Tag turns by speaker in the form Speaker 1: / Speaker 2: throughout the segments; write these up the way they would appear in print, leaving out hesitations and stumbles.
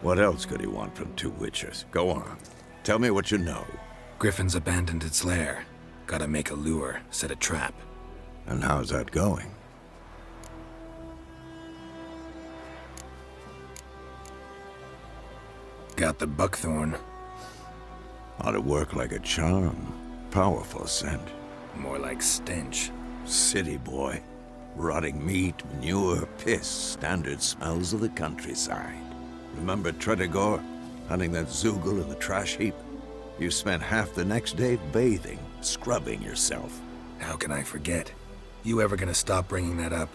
Speaker 1: What else could he want from two witchers? Go on. Tell me what you know.
Speaker 2: Griffin's abandoned its lair. Gotta make a lure, set a trap.
Speaker 1: And how's that going?
Speaker 2: Got the buckthorn.
Speaker 1: Ought to work like a charm. Powerful scent.
Speaker 2: More like stench.
Speaker 1: City boy. Rotting meat, manure, piss. Standard smells of the countryside. Remember Tredegor? Hunting that Zoogle in the trash heap? You spent half the next day bathing, scrubbing yourself.
Speaker 2: How can I forget? You ever gonna stop bringing that up?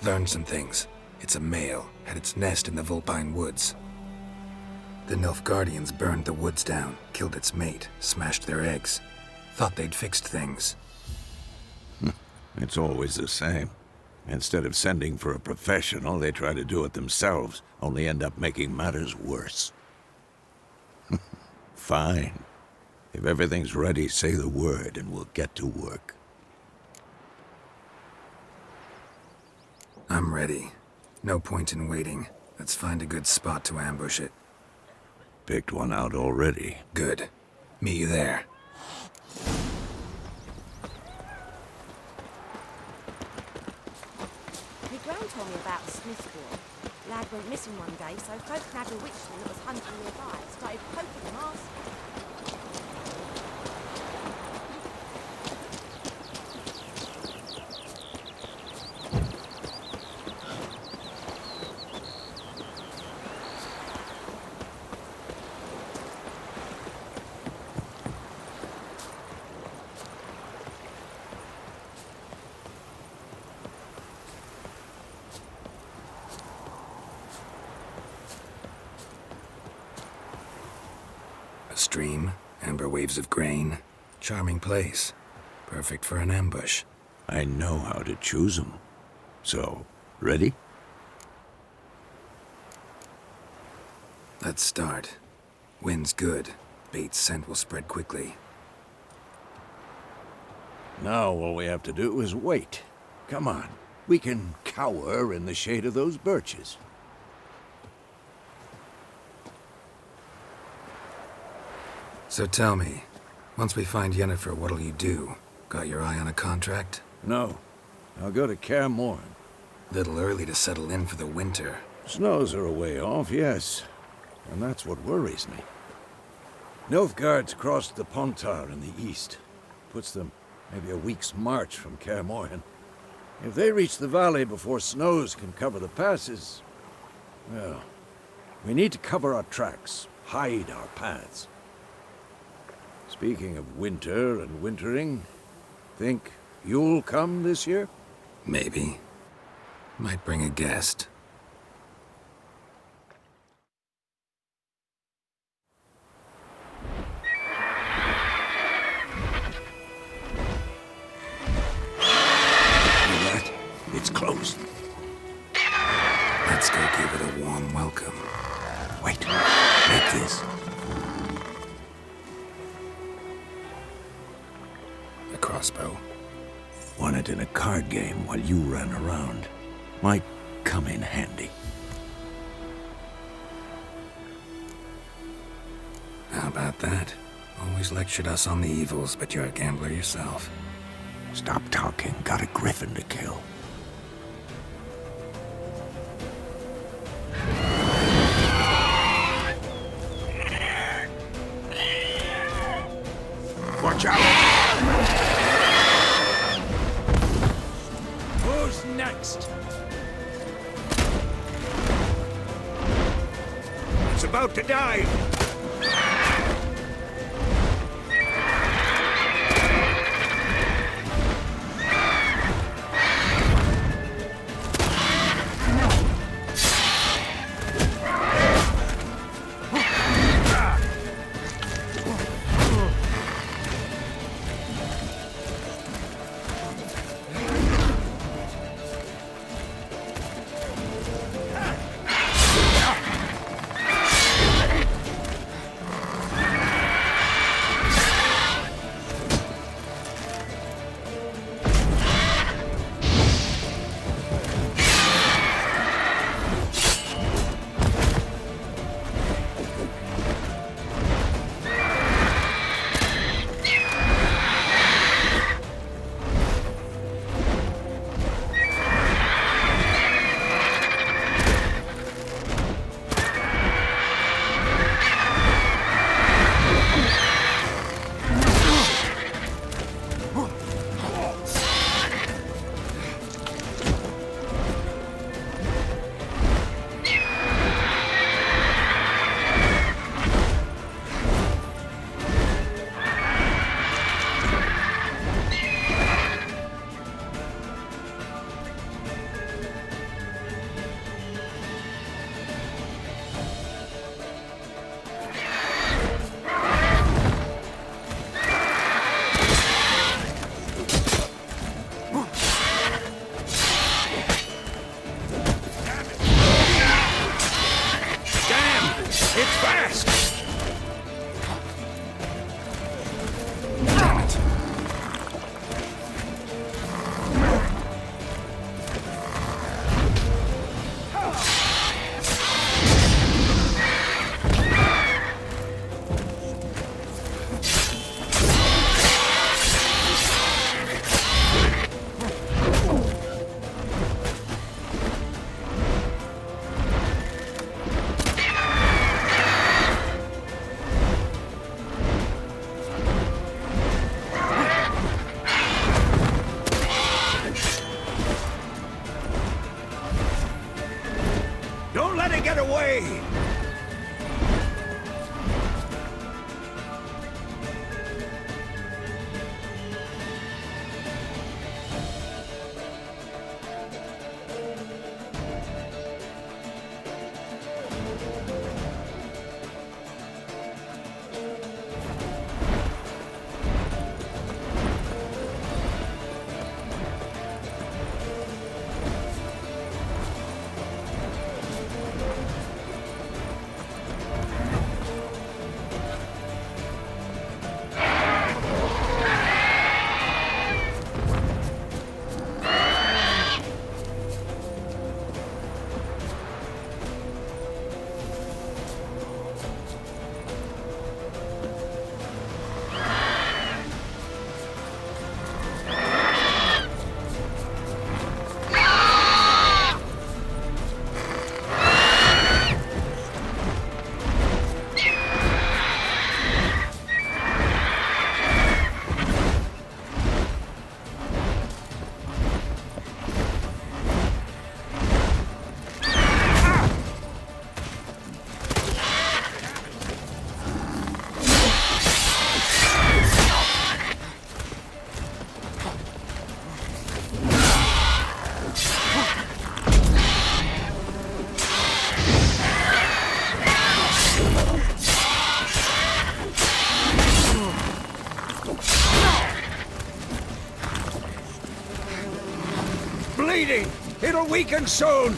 Speaker 2: Learned some things. It's a male, had its nest in the Vulpine Woods. The Nilfgaardians burned the woods down, killed its mate, smashed their eggs. Thought they'd fixed things.
Speaker 1: It's always the same. Instead of sending for a professional, they try to do it themselves, only end up making matters worse. Fine. If everything's ready, say the word and we'll get to work.
Speaker 2: I'm ready. No point in waiting. Let's find a good spot to ambush it.
Speaker 1: Picked one out already.
Speaker 2: Good. Meet you there.
Speaker 3: My gran told me about the Smith War. Lad went missing one day, so folk nagged a witchman that was hunting nearby. Started poking him, asking.
Speaker 2: A stream, amber waves of grain. Charming place. Perfect for an ambush.
Speaker 1: I know how to choose them. So, ready?
Speaker 2: Let's start. Wind's good. Bait's scent will spread quickly.
Speaker 1: Now all we have to do is wait. Come on. We can cower in the shade of those birches.
Speaker 2: So tell me, once we find Yennefer, what'll you do? Got your eye on a contract?
Speaker 1: No. I'll go to Kaer Morhen.
Speaker 2: Little early to settle in for the winter.
Speaker 1: Snows are a way off, yes. And that's what worries me. Nilfgaard's crossed the Pontar in the east. Puts them maybe a week's march from Kaer Morhen. If they reach the valley before snows can cover the passes, well, we need to cover our tracks, hide our paths. Speaking of winter and wintering, think you'll come this year?
Speaker 2: Maybe. Might bring a guest.
Speaker 1: It's closed.
Speaker 2: Let's go give it a warm welcome.
Speaker 1: Wait, take this.
Speaker 2: A crossbow.
Speaker 1: Won it in a card game while you ran around. Might come in handy.
Speaker 2: How about that? Always lectured us on the evils, but you're a gambler yourself.
Speaker 1: Stop talking. Got a griffin to kill. Watch out! Who's next? It's about to dive! It's fast!
Speaker 2: Damn it.
Speaker 1: Don't let it get away! Bleeding! It'll weaken soon!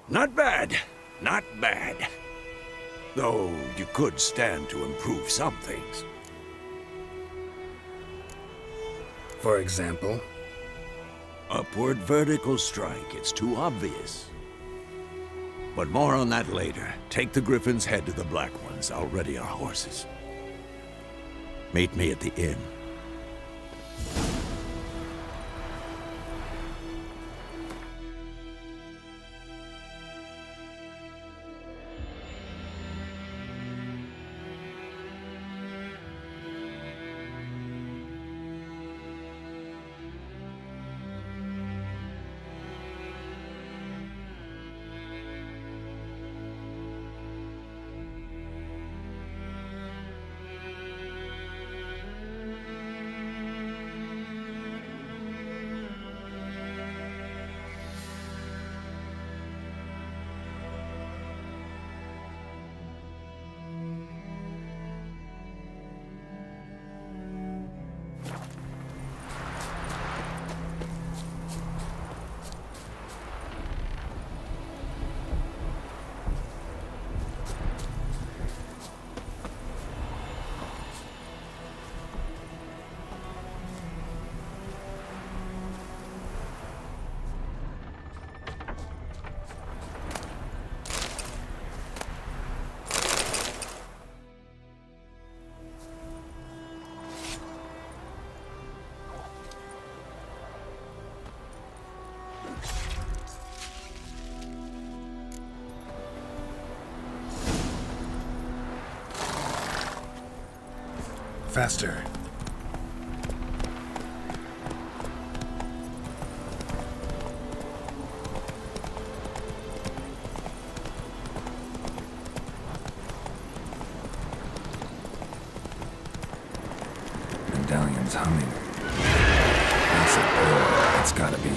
Speaker 1: Not bad. Not bad. Though you could stand to improve some things.
Speaker 2: For example?
Speaker 1: Upward vertical strike. It's too obvious. But more on that later. Take the Griffin's head to the Black Ones. I'll ready our horses. Meet me at the inn.
Speaker 2: Faster. Medallion's humming. Place of power, it's gotta be.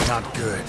Speaker 2: Not good.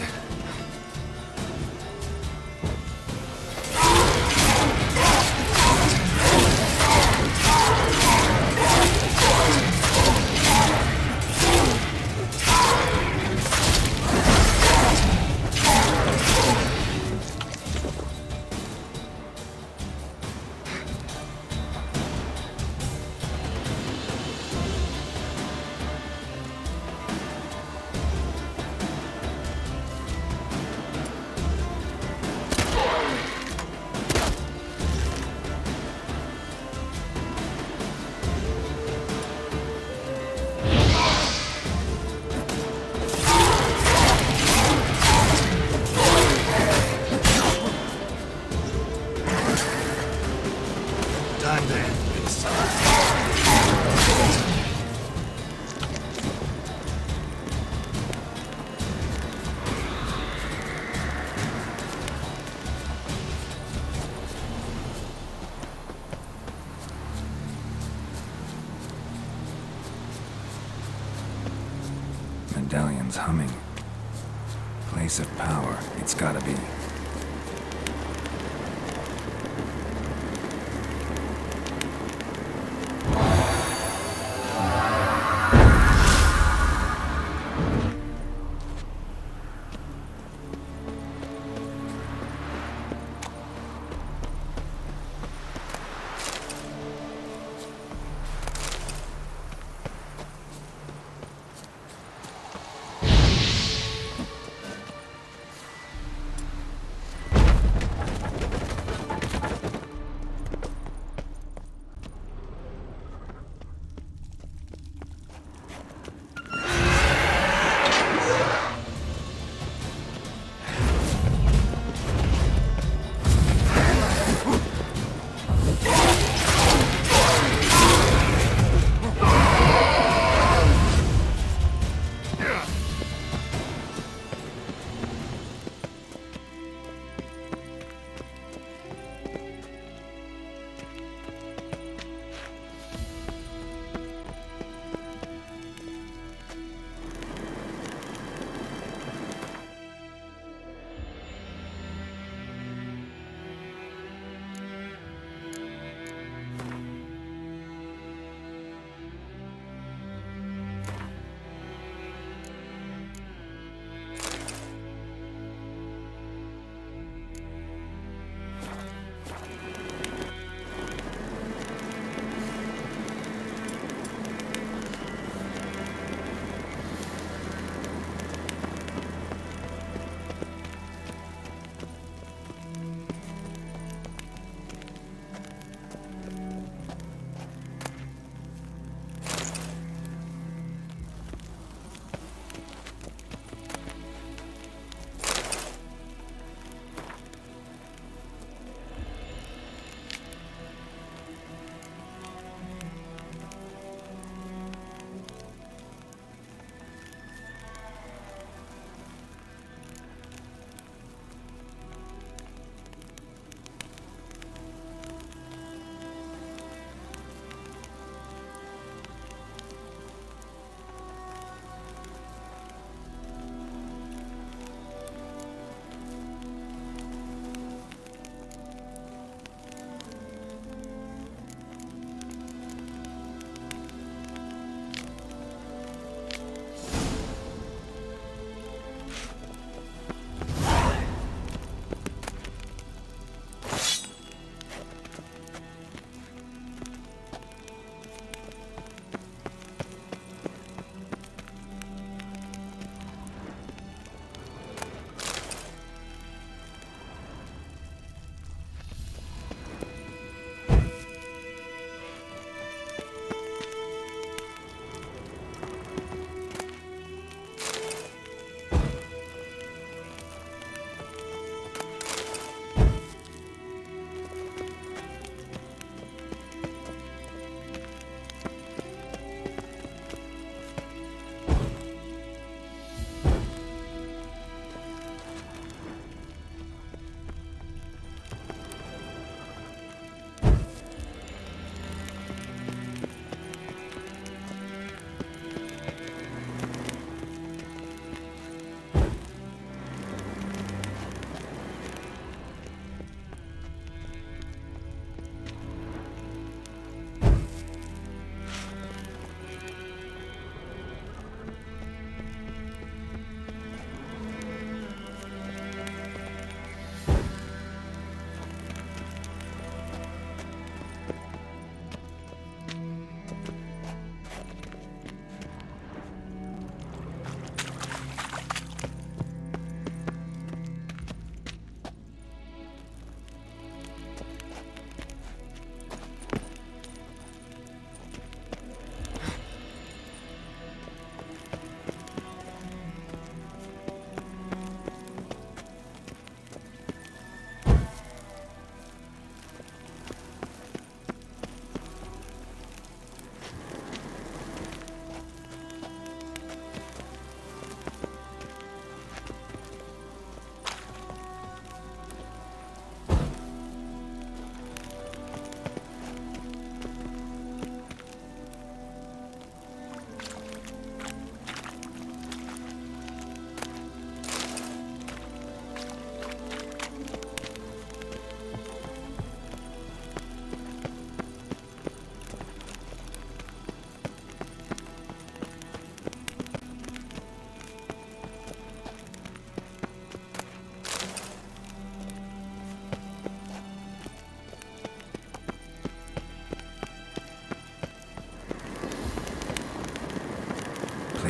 Speaker 2: Time to end this. Medallion's humming. Place of power, it's gotta be.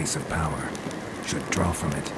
Speaker 2: place of power. Should draw from it.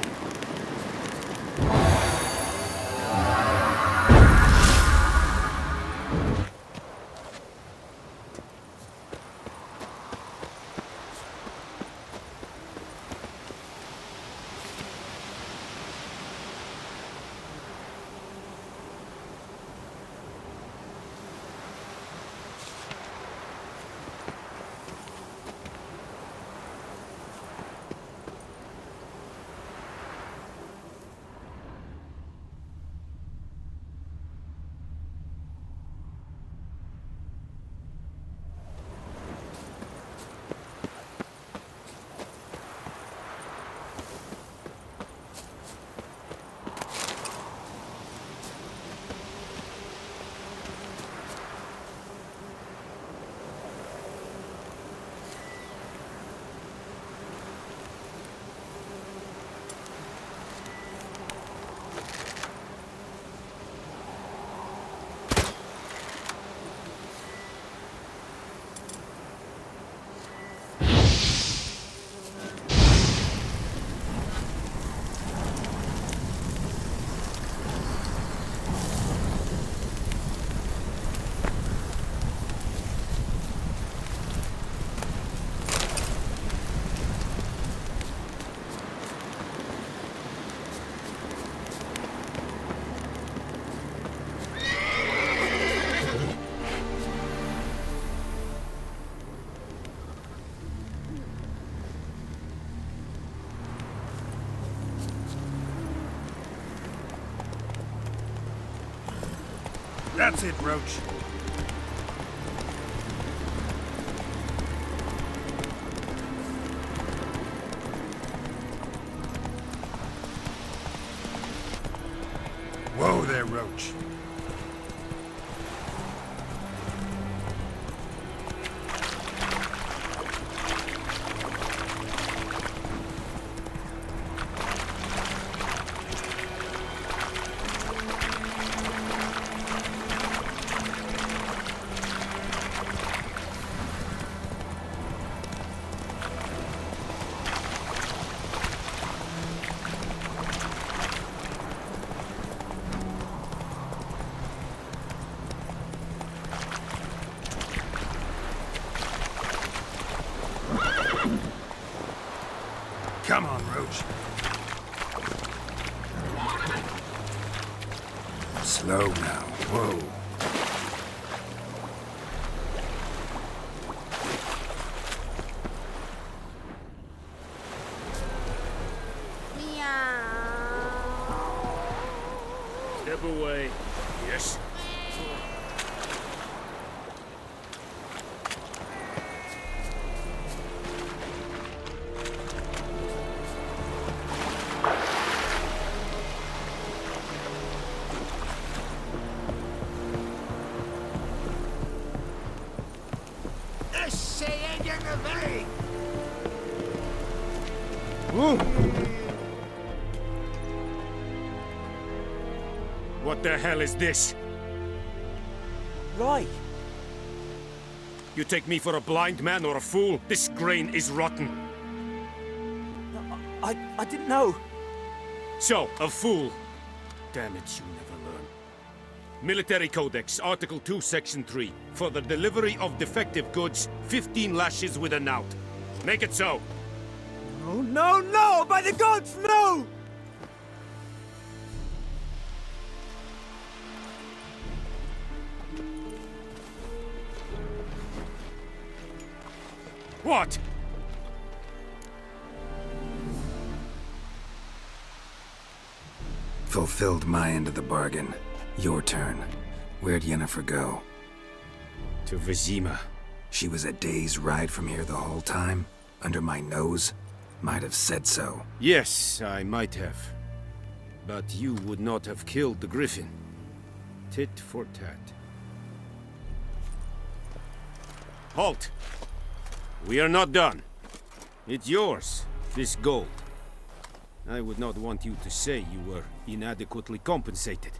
Speaker 4: That's it, Roach. Whoa there, Roach. Come on, Roach.
Speaker 2: Slow now. Whoa.
Speaker 4: Step away. Yes. What the hell is this?
Speaker 5: Right.
Speaker 4: You take me for a blind man or a fool? This grain is rotten.
Speaker 5: I didn't know.
Speaker 4: So, a fool. Damn it, you never learn. Military Codex, Article 2, Section 3. For the delivery of defective goods, 15 lashes with a knout. Make it so.
Speaker 5: Oh, no, no! By the gods, no!
Speaker 4: What?
Speaker 2: Fulfilled my end of the bargain. Your turn. Where'd Yennefer go?
Speaker 4: To Vizima.
Speaker 2: She was a day's ride from here the whole time? Under my nose? Might have said so.
Speaker 4: Yes, I might have. But you would not have killed the griffin. Tit for tat. Halt! We are not done. It's yours, this gold. I would not want you to say you were inadequately compensated.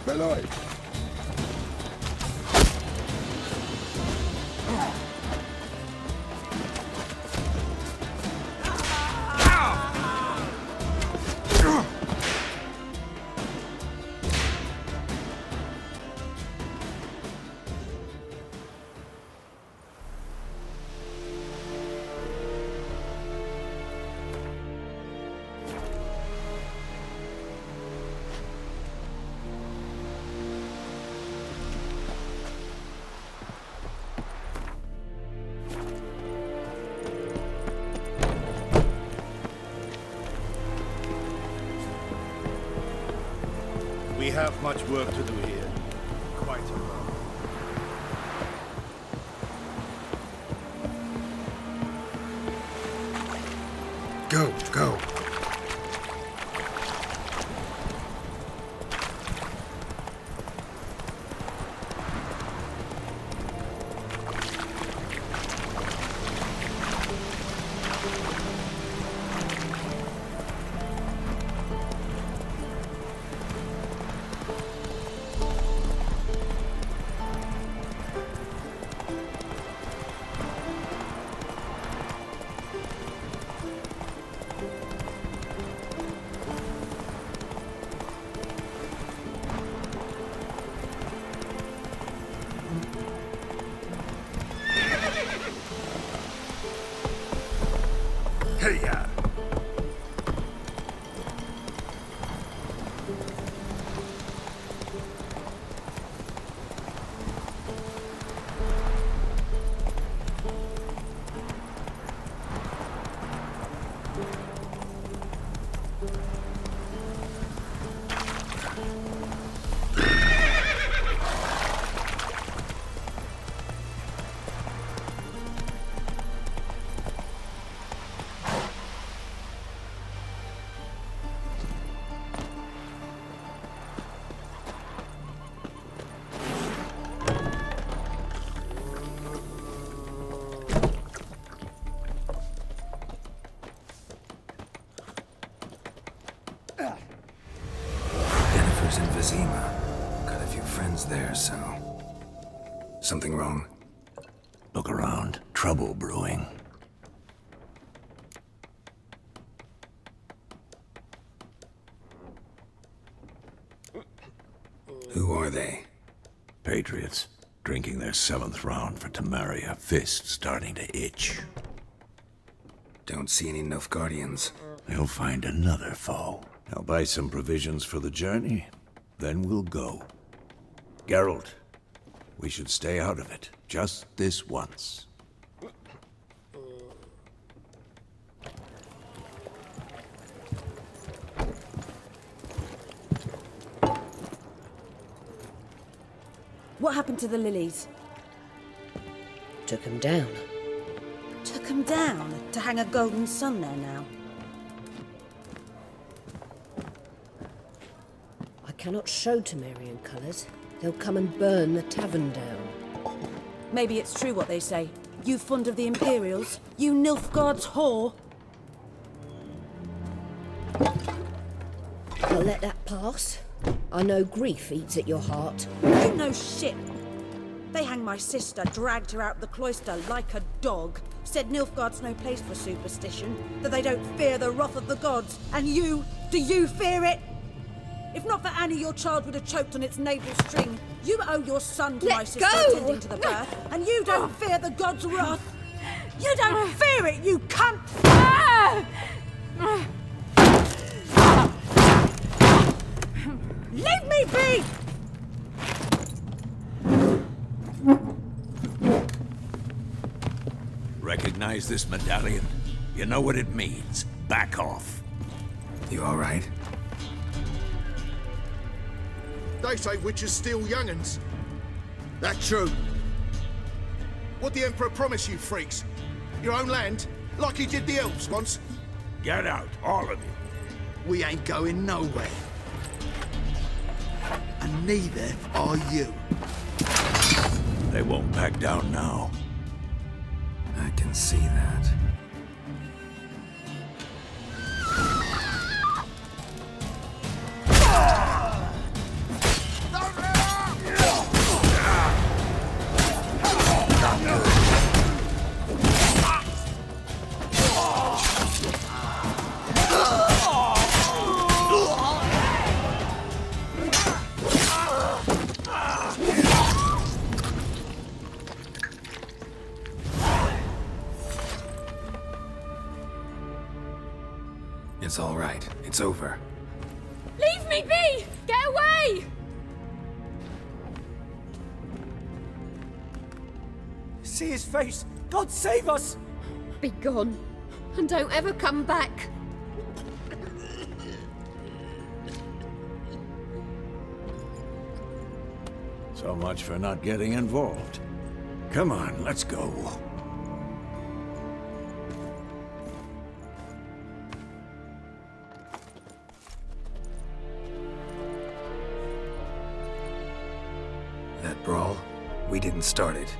Speaker 1: Beloit.
Speaker 4: We have much work to do here. Quite a lot.
Speaker 2: Go, go.
Speaker 4: Hey-ya!
Speaker 2: Jennifer's in Vizima. Got a few friends there, so... Something wrong?
Speaker 1: Look around. Trouble brewing.
Speaker 2: Who are they?
Speaker 1: Patriots. Drinking their 7th round for Tamaria. Fist starting to itch.
Speaker 2: Don't see any Nilfgaardians.
Speaker 1: They'll find another foe. I'll buy some provisions for the journey. Then we'll go. Geralt, we should stay out of it. Just this once.
Speaker 3: What happened to the lilies?
Speaker 6: Took him down.
Speaker 3: Took them down to hang a golden sun there now.
Speaker 6: I cannot show Temerian colours. They'll come and burn the tavern down.
Speaker 3: Maybe it's true what they say. You fond of the Imperials? You Nilfgaard's whore?
Speaker 6: I'll let that pass. I know grief eats at your heart.
Speaker 3: You know shit. They hanged my sister, dragged her out the cloister like a dog. Said Nilfgaard's no place for superstition, that they don't fear the wrath of the gods. And you, do you fear it? If not for Annie, your child would have choked on its navel string. You owe your son to
Speaker 6: Let
Speaker 3: my sister
Speaker 6: go!
Speaker 3: attending to the birth, and you don't fear the gods' wrath. You don't fear it, you cunt! Leave me be!
Speaker 1: Recognize this medallion? You know what it means. Back off.
Speaker 2: You all right?
Speaker 7: They say witches steal young'uns. That true? What the Emperor promise you, freaks? Your own land? Like he did the elves once?
Speaker 1: Get out, all of you.
Speaker 7: We ain't going nowhere. And neither are you.
Speaker 1: They won't back down now.
Speaker 2: I can see that. It's all right. It's over.
Speaker 8: Leave me be! Get away!
Speaker 5: See his face! God save us!
Speaker 8: Be gone, and don't ever come back.
Speaker 1: So much for not getting involved. Come on, let's go.
Speaker 2: That brawl, we didn't start it.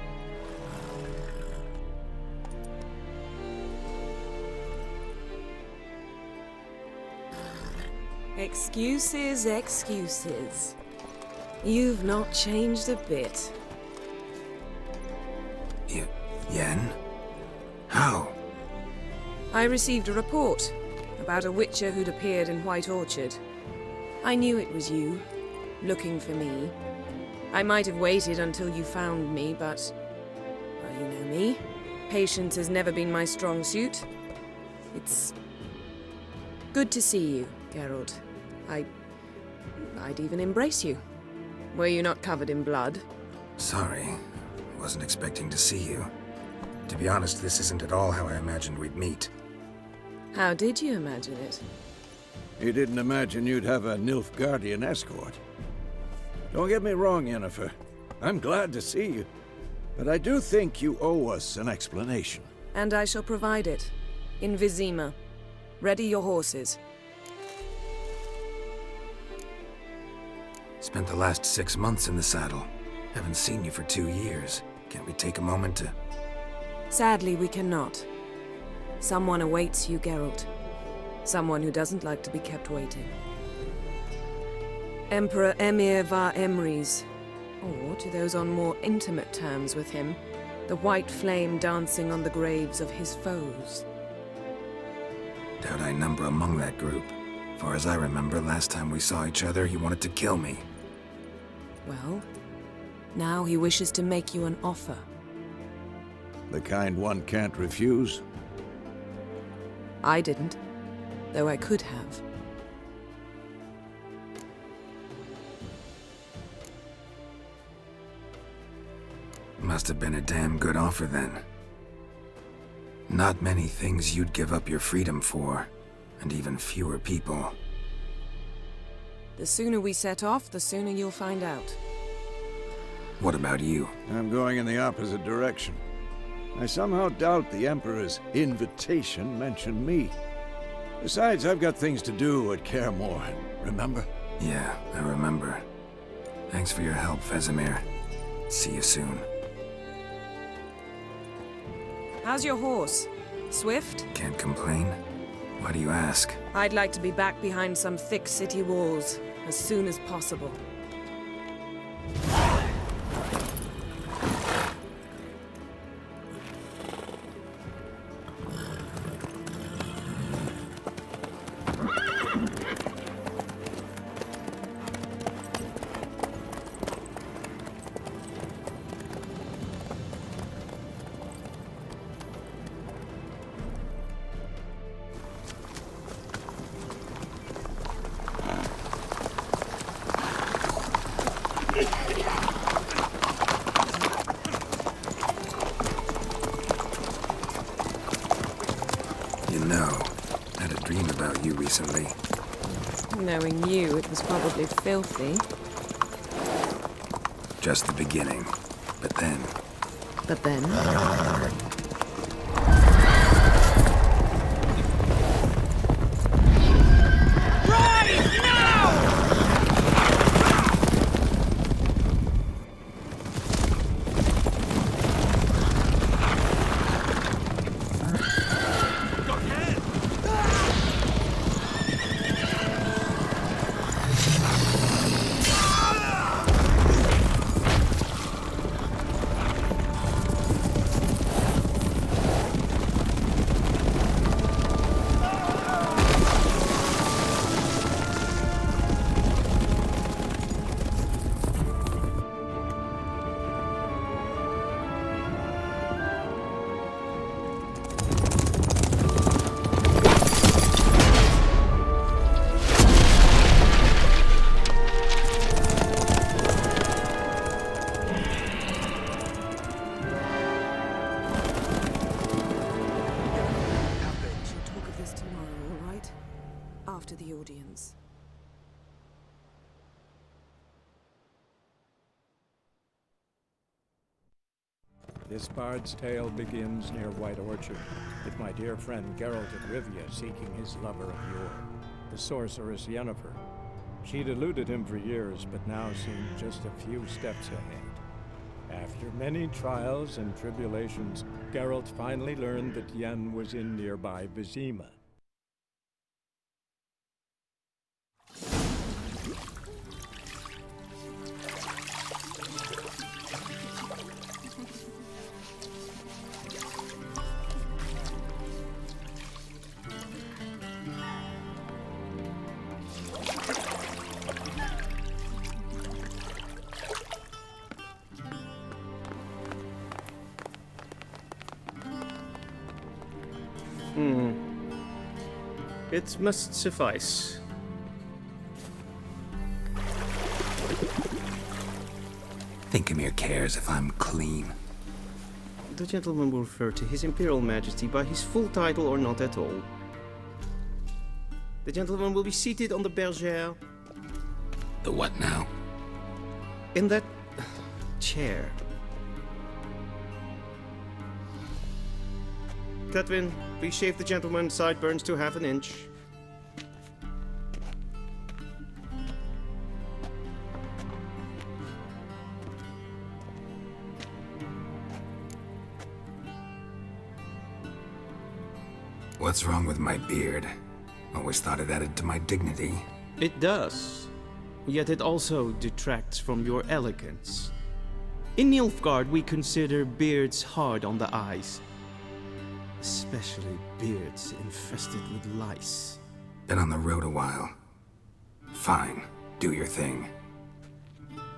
Speaker 9: Excuses, excuses. You've not changed a bit.
Speaker 2: Yen? How?
Speaker 9: I received a report about a witcher who'd appeared in White Orchard. I knew it was you, looking for me. I might have waited until you found me, but... well, you know me. Patience has never been my strong suit. It's... good to see you, Geralt. I'd even embrace you. Were you not covered in blood?
Speaker 2: Sorry. Wasn't expecting to see you. To be honest, this isn't at all how I imagined we'd meet.
Speaker 9: How did you imagine it?
Speaker 1: You didn't imagine you'd have a Nilfgaardian escort. Don't get me wrong, Yennefer. I'm glad to see you. But I do think you owe us an explanation.
Speaker 9: And I shall provide it. In Vizima. Ready your horses.
Speaker 2: Spent the last 6 months in the saddle. Haven't seen you for 2 years. Can't we take a moment to...
Speaker 9: Sadly, we cannot. Someone awaits you, Geralt. Someone who doesn't like to be kept waiting. Emperor Emir var Emrys, or to those on more intimate terms with him, the white flame dancing on the graves of his foes.
Speaker 2: Doubt I number among that group. Far as I remember, last time we saw each other, he wanted to kill me.
Speaker 9: Well, now he wishes to make you an offer.
Speaker 1: The kind one can't refuse.
Speaker 9: I didn't, though I could have.
Speaker 2: Must have been a damn good offer then. Not many things you'd give up your freedom for, and even fewer people.
Speaker 9: The sooner we set off, the sooner you'll find out.
Speaker 2: What about you?
Speaker 1: I'm going in the opposite direction. I somehow doubt the Emperor's invitation mentioned me. Besides, I've got things to do at Kaer Morhen, remember?
Speaker 2: Yeah, I remember. Thanks for your help, Vesemir. See you soon.
Speaker 9: How's your horse? Swift?
Speaker 2: Can't complain. Why do you ask?
Speaker 9: I'd like to be back behind some thick city walls as soon as possible.
Speaker 2: recently.
Speaker 9: Knowing you, it was probably filthy.
Speaker 2: Just the beginning. But then...
Speaker 9: But then... After the audience.
Speaker 10: This bard's tale begins near White Orchard, with my dear friend Geralt of Rivia seeking his lover of yore, the sorceress Yennefer. She'd eluded him for years, but now seemed just a few steps ahead. After many trials and tribulations, Geralt finally learned that Yen was in nearby Vizima.
Speaker 5: It must suffice.
Speaker 2: Thinkamere cares if I'm clean.
Speaker 5: The gentleman will refer to His Imperial Majesty by his full title or not at all. The gentleman will be seated on the bergère.
Speaker 2: The what now?
Speaker 5: In that chair. Cletwin, please shave the gentleman's sideburns to half an inch.
Speaker 2: What's wrong with my beard? Always thought it added to my dignity.
Speaker 5: It does. Yet it also detracts from your elegance. In Nilfgaard, we consider beards hard on the eyes. Especially beards infested with lice.
Speaker 2: Been on the road a while. Fine, do your thing.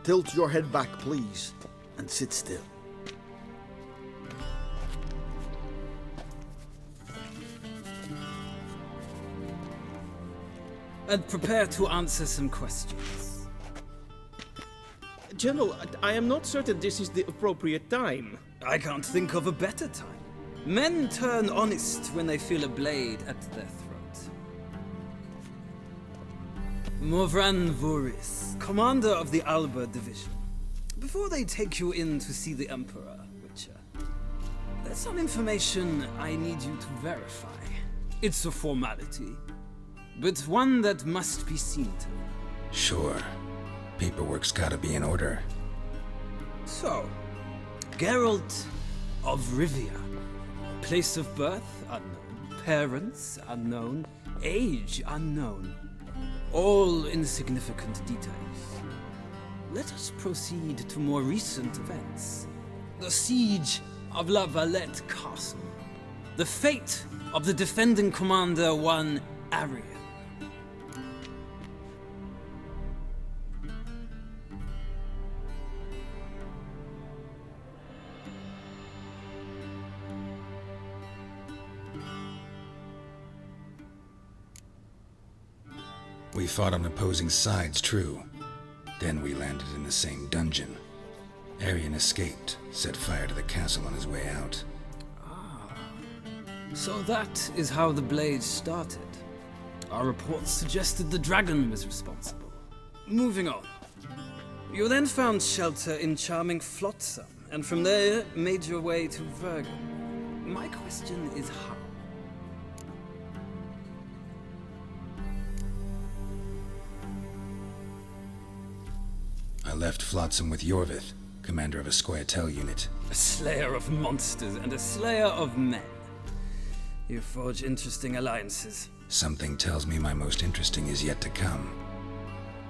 Speaker 7: Tilt your head back, please, and sit still.
Speaker 11: And prepare to answer some questions.
Speaker 5: General, I am not certain this is the appropriate time.
Speaker 11: I can't think of a better time. Men turn honest when they feel a blade at their throat. Morvran Vuris, commander of the Alba Division. Before they take you in to see the Emperor, Witcher, there's some information I need you to verify. It's a formality, but one that must be seen to.
Speaker 2: Sure. Paperwork's gotta be in order.
Speaker 11: So, Geralt of Rivia. Place of birth unknown, parents unknown, age unknown. All insignificant details. Let us proceed to more recent events. The siege of La Valette Castle. The fate of the defending commander, one Arian.
Speaker 2: We fought on opposing sides, true. Then we landed in the same dungeon. Arian escaped, set fire to the castle on his way out.
Speaker 11: So that is how the blade started. Our reports suggested the dragon was responsible. Moving on. You then found shelter in charming Flotsam, and from there made your way to Vergen. My question is how?
Speaker 2: I left Flotsam with Yorvith, commander of a Scoia'tael unit.
Speaker 11: A slayer of monsters and a slayer of men. You forge interesting alliances.
Speaker 2: Something tells me my most interesting is yet to come.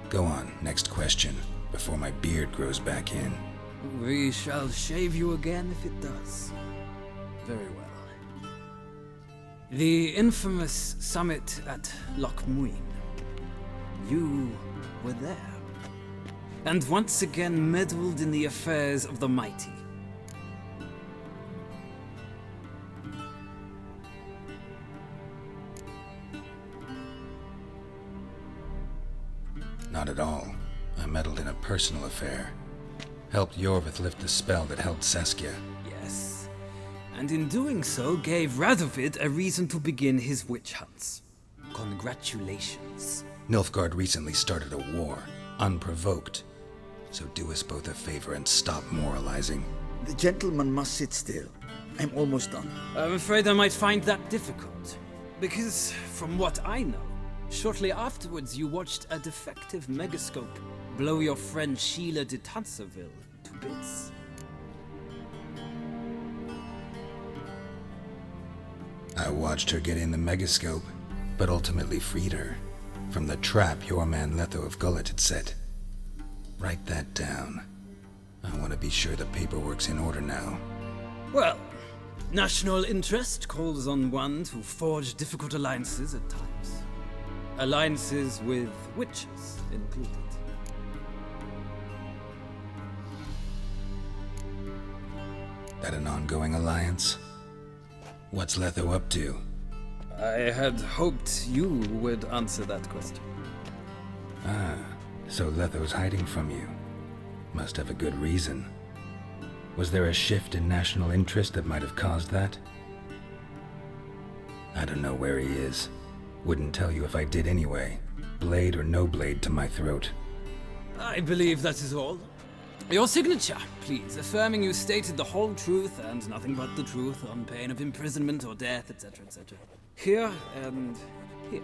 Speaker 2: Go on, next question, before my beard grows back in.
Speaker 11: We shall shave you again if it does. Very well. The infamous summit at Loch Muin. You were there. And once again meddled in the affairs of the mighty.
Speaker 2: Not at all. I meddled in a personal affair. Helped Yorvith lift the spell that held Saskia.
Speaker 11: Yes. And in doing so, gave Radovid a reason to begin his witch hunts. Congratulations.
Speaker 2: Nilfgaard recently started a war, unprovoked. So do us both a favor and stop moralizing.
Speaker 12: The gentleman must sit still. I'm almost done.
Speaker 11: I'm afraid I might find that difficult. Because, from what I know, shortly afterwards you watched a defective megascope blow your friend Sheila de Tanserville to bits.
Speaker 2: I watched her get in the megascope, but ultimately freed her from the trap your man Letho of Gullet had set. Write that down. I want to be sure the paperwork's in order now.
Speaker 11: Well, national interest calls on one to forge difficult alliances at times. Alliances with witches included.
Speaker 2: That an ongoing alliance? What's Letho up to?
Speaker 11: I had hoped you would answer that question.
Speaker 2: Ah, so Letho's hiding from you. Must have a good reason. Was there a shift in national interest that might have caused that? I don't know where he is. Wouldn't tell you if I did anyway. Blade or no blade to my throat.
Speaker 11: I believe that is all. Your signature, please, affirming you stated the whole truth and nothing but the truth on pain of imprisonment or death, etc., etc. Here and here.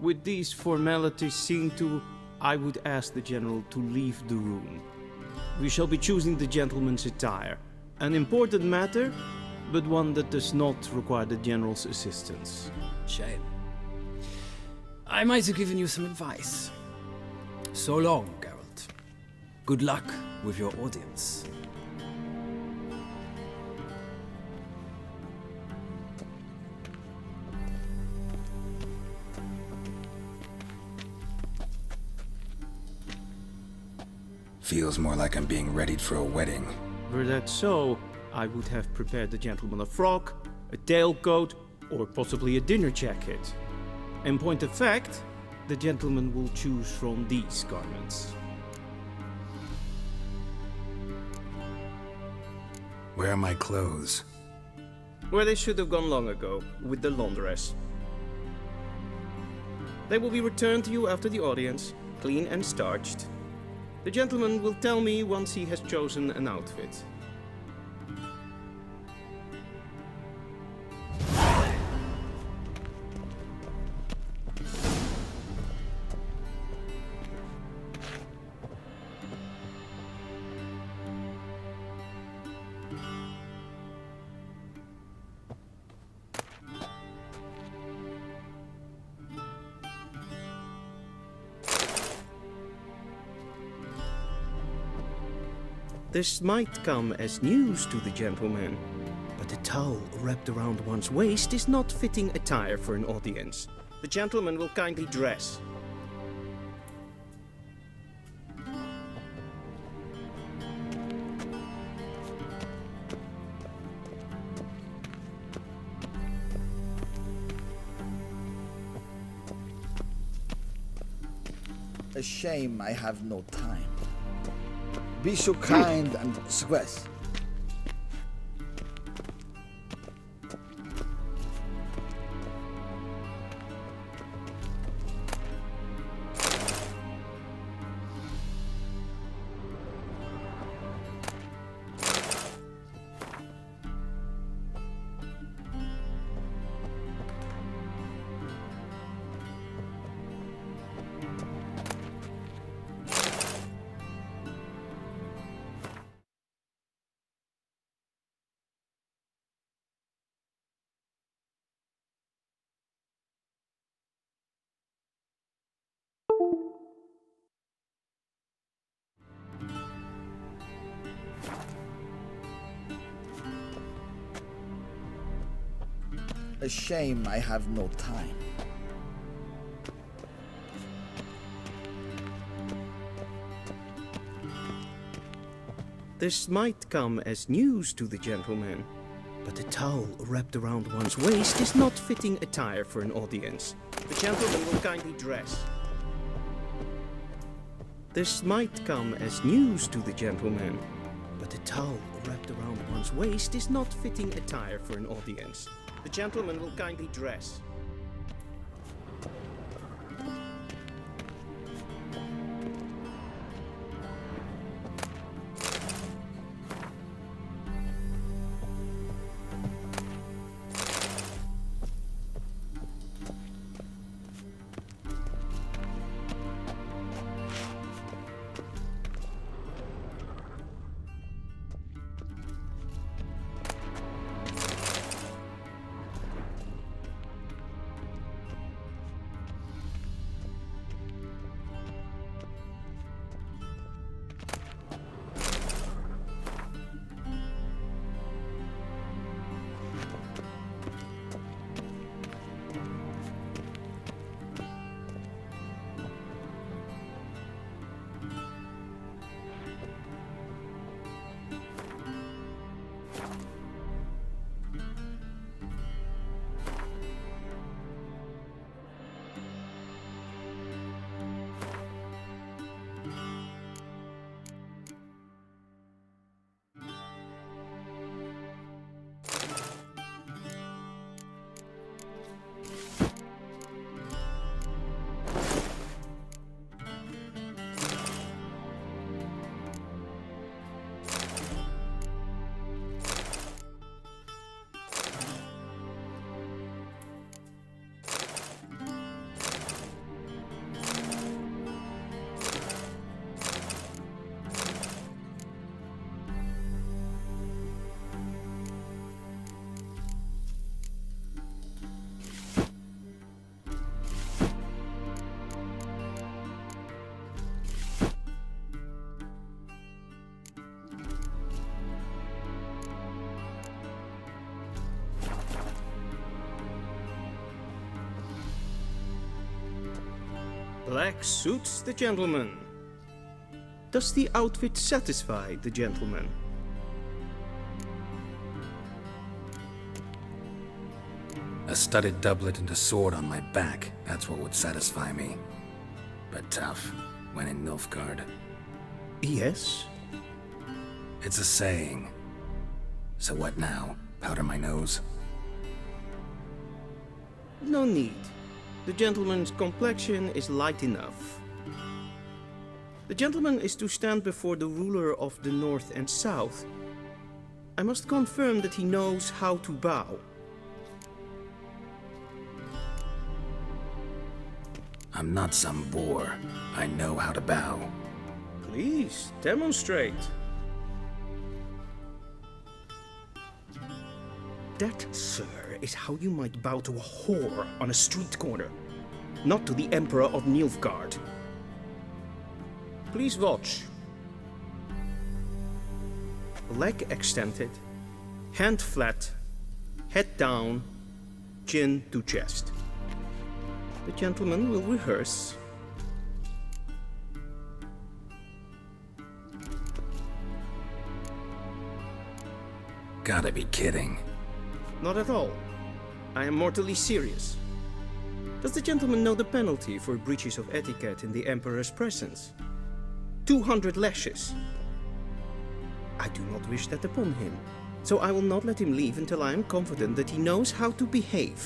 Speaker 5: With these formalities seen to, I would ask the general to leave the room. We shall be choosing the gentleman's attire. An important matter, but one that does not require the general's assistance.
Speaker 11: Shame. I might have given you some advice. So long, Geralt. Good luck with your audience.
Speaker 2: Feels more like I'm being readied for a wedding.
Speaker 5: Were that so, I would have prepared the gentleman a frock, a tailcoat, or possibly a dinner jacket. In point of fact, the gentleman will choose from these garments.
Speaker 2: Where are my clothes?
Speaker 5: Where they should have gone long ago, with the laundress. They will be returned to you after the audience, clean and starched. The gentleman will tell me once he has chosen an outfit. This might come as news to the gentleman, but a towel wrapped around one's waist is not fitting attire for an audience. The gentleman will kindly dress.
Speaker 12: A shame I have no time. Be so kind and squeeze. A shame I have no time.
Speaker 5: This might come as news to the gentleman, but a towel wrapped around one's waist is not fitting attire for an audience. The gentleman will kindly dress. This might come as news to the gentleman, but a towel wrapped around one's waist is not fitting attire for an audience. The gentleman will kindly dress. Black suits the gentleman. Does the outfit satisfy the gentleman?
Speaker 2: A studded doublet and a sword on my back, that's what would satisfy me. But tough, when in Nilfgaard.
Speaker 5: Yes?
Speaker 2: It's a saying. So what now? Powder my nose?
Speaker 5: No need. The gentleman's complexion is light enough. The gentleman is to stand before the ruler of the North and South. I must confirm that he knows how to bow.
Speaker 2: I'm not some boor. I know how to bow.
Speaker 5: Please, demonstrate. That, sir, is how you might bow to a whore on a street corner, not to the Emperor of Nilfgaard. Please watch. Leg extended, hand flat, head down, chin to chest. The gentleman will rehearse.
Speaker 2: Gotta be kidding.
Speaker 5: Not at all. I am mortally serious. Does the gentleman know the penalty for breaches of etiquette in the Emperor's presence? 200 lashes. I do not wish that upon him, so I will not let him leave until I am confident that he knows how to behave.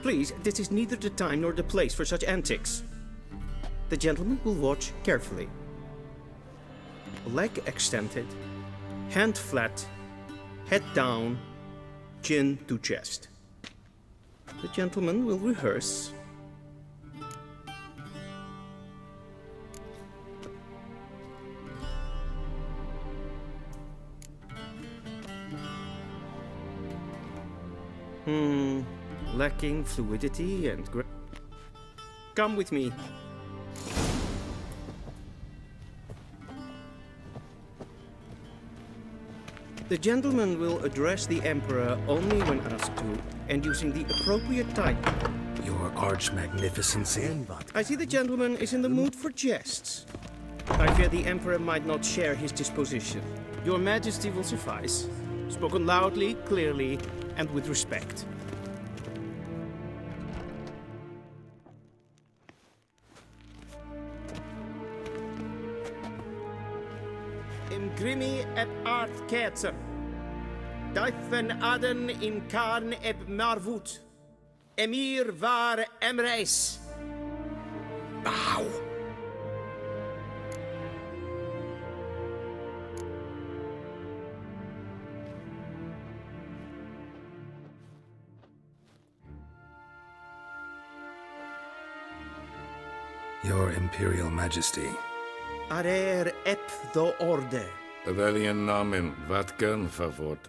Speaker 5: Please, this is neither the time nor the place for such antics. The gentleman will watch carefully. Leg extended, hand flat, head down, chin to chest. The gentleman will rehearse. Lacking fluidity and Come with me. The gentleman will address the Emperor only when asked to, and using the appropriate title.
Speaker 2: Your Arch-Magnificency?
Speaker 5: I see the gentleman is in the mood for jests. I fear the Emperor might not share his disposition. Your Majesty will suffice. Spoken loudly, clearly, and with respect. Imgrimi et art ketzer. Daifen aden in karn eb marvut. Emir var emreis.
Speaker 2: Bow! Your Imperial Majesty.
Speaker 5: Arer ep do orde.
Speaker 4: Evelian namen, vatgen favort.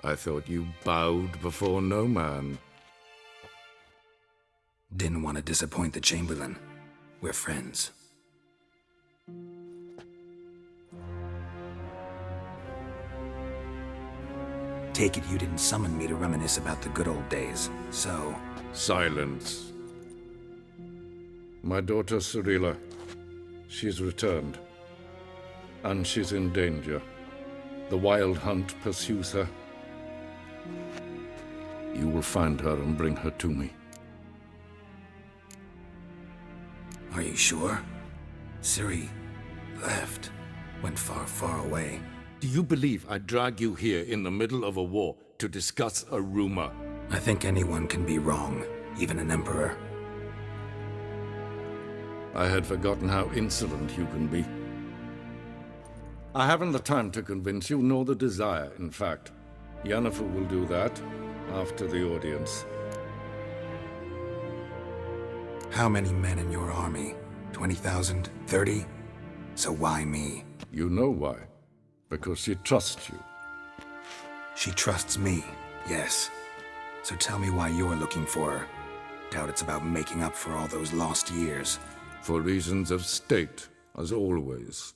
Speaker 4: I thought you bowed before no man.
Speaker 2: Didn't want to disappoint the Chamberlain. We're friends. Take it you didn't summon me to reminisce about the good old days, so...
Speaker 4: Silence. My daughter Cyrilla, she's returned. And she's in danger. The Wild Hunt pursues her. You will find her and bring her to me.
Speaker 2: Are you sure? Ciri left. Went far, far away.
Speaker 4: Do you believe I'd drag you here in the middle of a war to discuss a rumor?
Speaker 2: I think anyone can be wrong, even an emperor.
Speaker 4: I had forgotten how insolent you can be. I haven't the time to convince you, nor the desire, in fact. Yennefer will do that after the audience.
Speaker 2: How many men in your army? 20,000? 30? So why me?
Speaker 4: You know why. Because she trusts you.
Speaker 2: She trusts me, yes. So tell me why you're looking for her. Doubt it's about making up for all those lost years.
Speaker 4: For reasons of state, as always.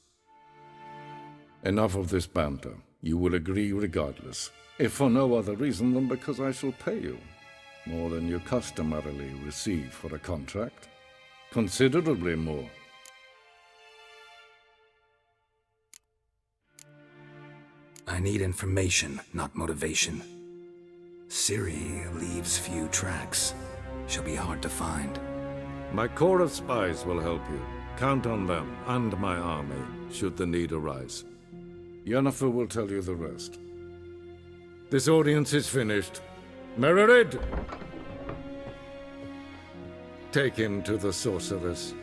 Speaker 4: Enough of this banter. You will agree regardless. If for no other reason than because I shall pay you. More than you customarily receive for a contract. Considerably more.
Speaker 2: I need information, not motivation. Ciri leaves few tracks. She'll be hard to find.
Speaker 4: My corps of spies will help you. Count on them and my army, should the need arise. Yennefer will tell you the rest. This audience is finished. Mererid! Take him to the sorceress.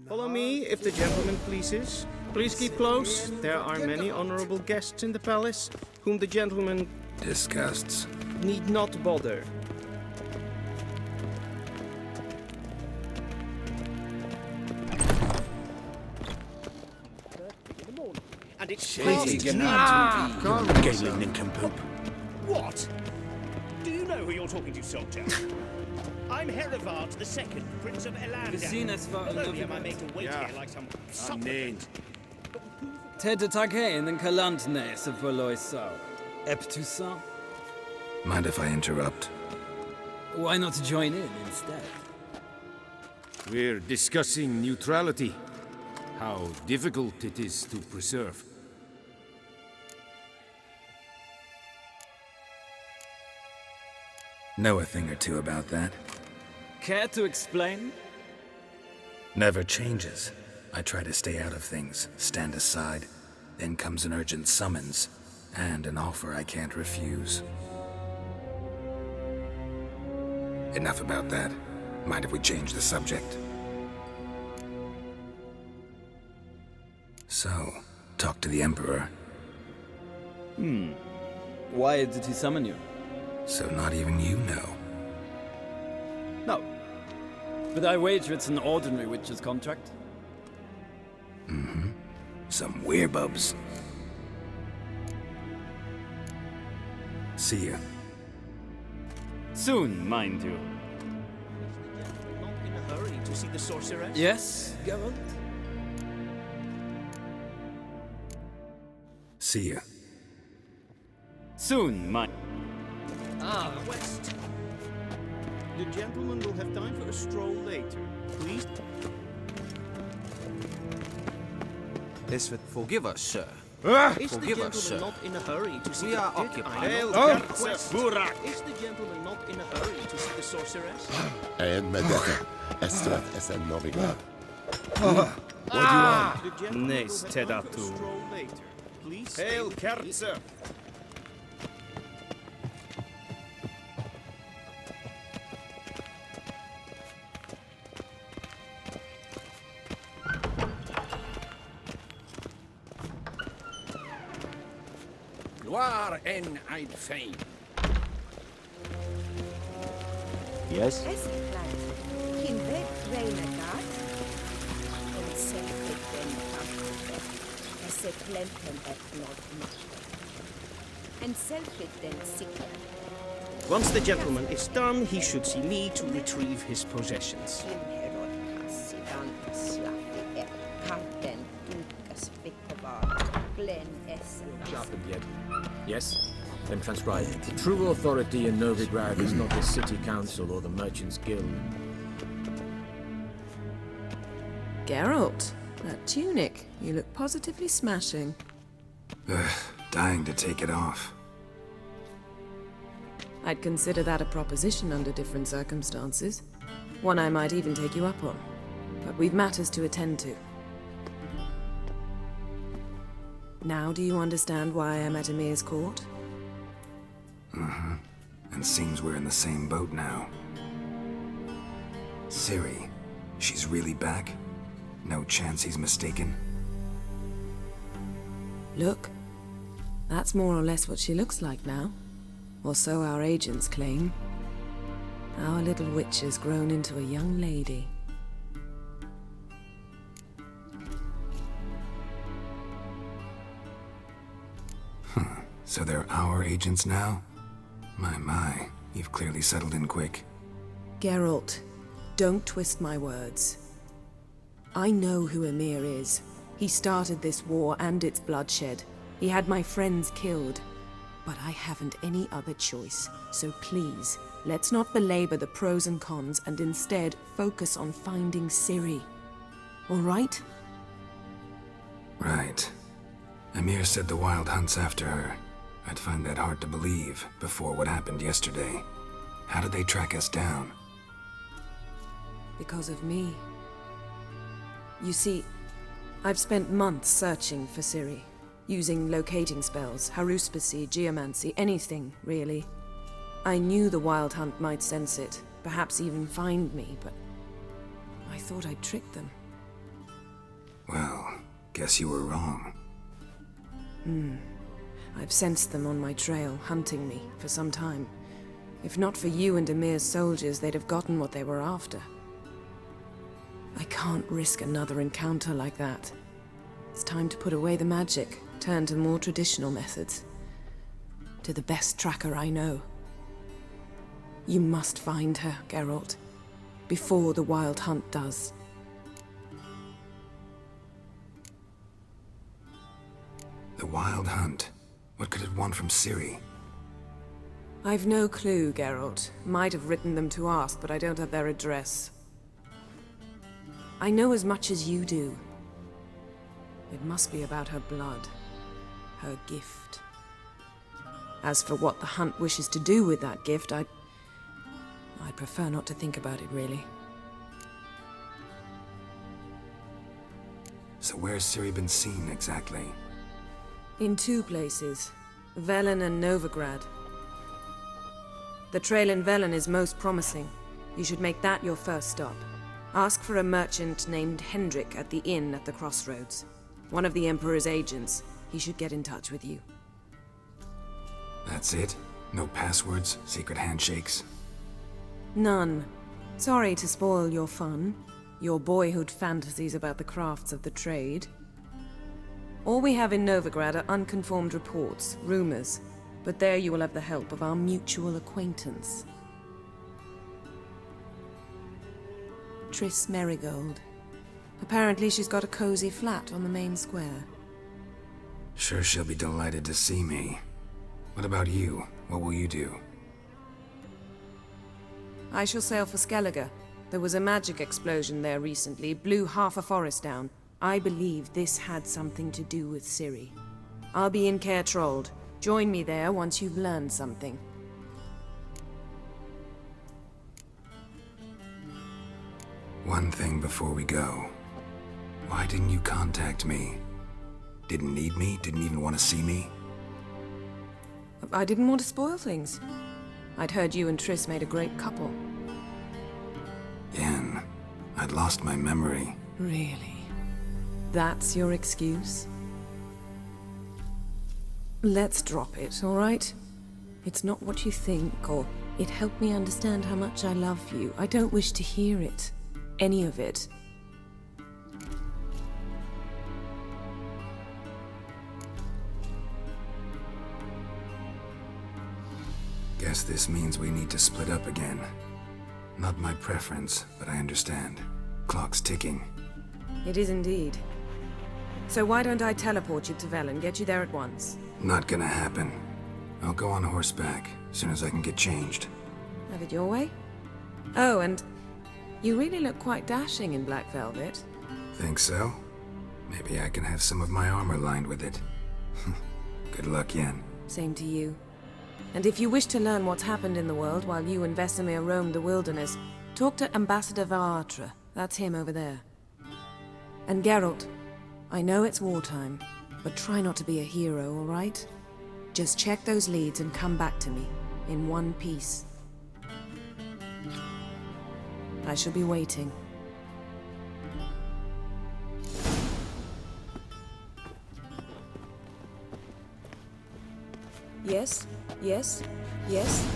Speaker 5: Follow me, if the gentleman pleases. Please keep close. There are many honorable guests in the palace, whom the gentleman
Speaker 2: disgusts.
Speaker 5: Need not bother.
Speaker 13: And it's
Speaker 2: Gaming nincompoop.
Speaker 13: What? Do you know who you're talking to, soldier? I'm Herivard II, Prince of Elandar. Melodium I made to wait here like some supplicant.
Speaker 11: Tedde Taghain and Kalantnes of Voloisau. Eptusa?
Speaker 2: Mind if I interrupt?
Speaker 11: Why not join in instead?
Speaker 4: We're discussing neutrality. How difficult it is to preserve.
Speaker 2: Know a thing or two about that.
Speaker 11: Care to explain?
Speaker 2: Never changes. I try to stay out of things, stand aside. Then comes an urgent summons, and an offer I can't refuse. Enough about that. Mind if we change the subject? So, talk to the Emperor.
Speaker 11: Why did he summon you?
Speaker 2: So not even you know.
Speaker 11: But I wager it's an ordinary witch's contract.
Speaker 2: Mm-hmm. Some werebubs. See ya.
Speaker 11: Soon, mind you.
Speaker 13: Not in a hurry to see the sorceress?
Speaker 11: Yes, Geralt?
Speaker 2: See ya.
Speaker 11: Soon, mind.
Speaker 13: Ah, west. The gentleman will have time for a stroll later. Please.
Speaker 14: Forgive us, sir.
Speaker 13: Is the
Speaker 14: Forgive us,
Speaker 13: gentleman
Speaker 14: sir.
Speaker 13: not in a hurry to see
Speaker 14: We
Speaker 13: the
Speaker 14: are
Speaker 13: dead
Speaker 14: occupied.
Speaker 13: idol? Burak! Is the gentleman not in a hurry to see the sorceress?
Speaker 15: And Medeka, Esther and Novigrad.
Speaker 13: What
Speaker 15: do you want?
Speaker 13: The gentleman will
Speaker 11: Nes
Speaker 13: have time for a
Speaker 11: Tedatu.
Speaker 13: stroll later. Please.
Speaker 4: Hail, Kerzer! Gloire en Eid Fein.
Speaker 16: Yes?
Speaker 13: Once the gentleman is done, he should see me to retrieve his possessions.
Speaker 16: Sharpened yet? Yes? Then transcribe. The true authority in Novigrad is not the city council or the merchants' guild.
Speaker 9: Geralt, that tunic. You look positively smashing.
Speaker 2: Ugh, dying to take it off.
Speaker 9: I'd consider that a proposition under different circumstances. One I might even take you up on. But we've matters to attend to. Now do you understand why I'm at Emir's court?
Speaker 2: Mm-hmm. And seems we're in the same boat now. Ciri, she's really back? No chance he's mistaken?
Speaker 9: Look, that's more or less what she looks like now. Or so our agents claim. Our little witch has grown into a young lady.
Speaker 2: So they're our agents now? My, you've clearly settled in quick.
Speaker 9: Geralt, don't twist my words. I know who Emir is. He started this war and its bloodshed. He had my friends killed. But I haven't any other choice. So please, let's not belabor the pros and cons and instead focus on finding Ciri. All right?
Speaker 2: Right. Emir said the Wild Hunt's after her. I'd find that hard to believe before what happened yesterday. How did they track us down?
Speaker 9: Because of me. You see, I've spent months searching for Ciri, using locating spells, haruspicy, geomancy, anything, really. I knew the Wild Hunt might sense it, perhaps even find me, but I thought I'd tricked them.
Speaker 2: Well, guess you were wrong.
Speaker 9: I've sensed them on my trail, hunting me, for some time. If not for you and Emir's soldiers, they'd have gotten what they were after. I can't risk another encounter like that. It's time to put away the magic, turn to more traditional methods. To the best tracker I know. You must find her, Geralt, before the Wild Hunt does.
Speaker 2: The Wild Hunt? What could it want from Ciri?
Speaker 9: I've no clue, Geralt. Might have written them to ask, but I don't have their address. I know as much as you do. It must be about her blood. Her gift. As for what the Hunt wishes to do with that gift, I'd prefer not to think about it, really.
Speaker 2: So where's Ciri been seen, exactly?
Speaker 9: In two places. Velen and Novigrad. The trail in Velen is most promising. You should make that your first stop. Ask for a merchant named Hendrik at the inn at the crossroads. One of the Emperor's agents. He should get in touch with you.
Speaker 2: That's it? No passwords? Secret handshakes?
Speaker 9: None. Sorry to spoil your fun, your boyhood fantasies about the crafts of the trade. All we have in Novigrad are unconformed reports, rumors, but there you will have the help of our mutual acquaintance. Triss Merigold. Apparently she's got a cozy flat on the main square.
Speaker 2: Sure she'll be delighted to see me. What about you? What will you do?
Speaker 9: I shall sail for Skellige. There was a magic explosion there recently, blew half a forest down. I believe this had something to do with Ciri. I'll be in Caer Trold. Join me there once you've learned something.
Speaker 2: One thing before we go. Why didn't you contact me? Didn't need me? Didn't even want to see me?
Speaker 9: I didn't want to spoil things. I'd heard you and Triss made a great couple.
Speaker 2: Yen, I'd lost my memory.
Speaker 9: Really? That's your excuse? Let's drop it, all right? It's not what you think, or it helped me understand how much I love you. I don't wish to hear it. Any of it.
Speaker 2: Guess this means we need to split up again. Not my preference, but I understand. Clock's ticking.
Speaker 9: It is indeed. So why don't I teleport you to Velen, get you there at once?
Speaker 2: Not gonna happen. I'll go on horseback, as soon as I can get changed.
Speaker 9: Have it your way? Oh, and you really look quite dashing in black velvet.
Speaker 2: Think so? Maybe I can have some of my armor lined with it. Good luck, Yen.
Speaker 9: Same to you. And if you wish to learn what's happened in the world while you and Vesemir roamed the wilderness, talk to Ambassador Varatra. That's him over there. And Geralt, I know it's wartime, but try not to be a hero, all right? Just check those leads and come back to me, in one piece. I shall be waiting. Yes, yes, yes.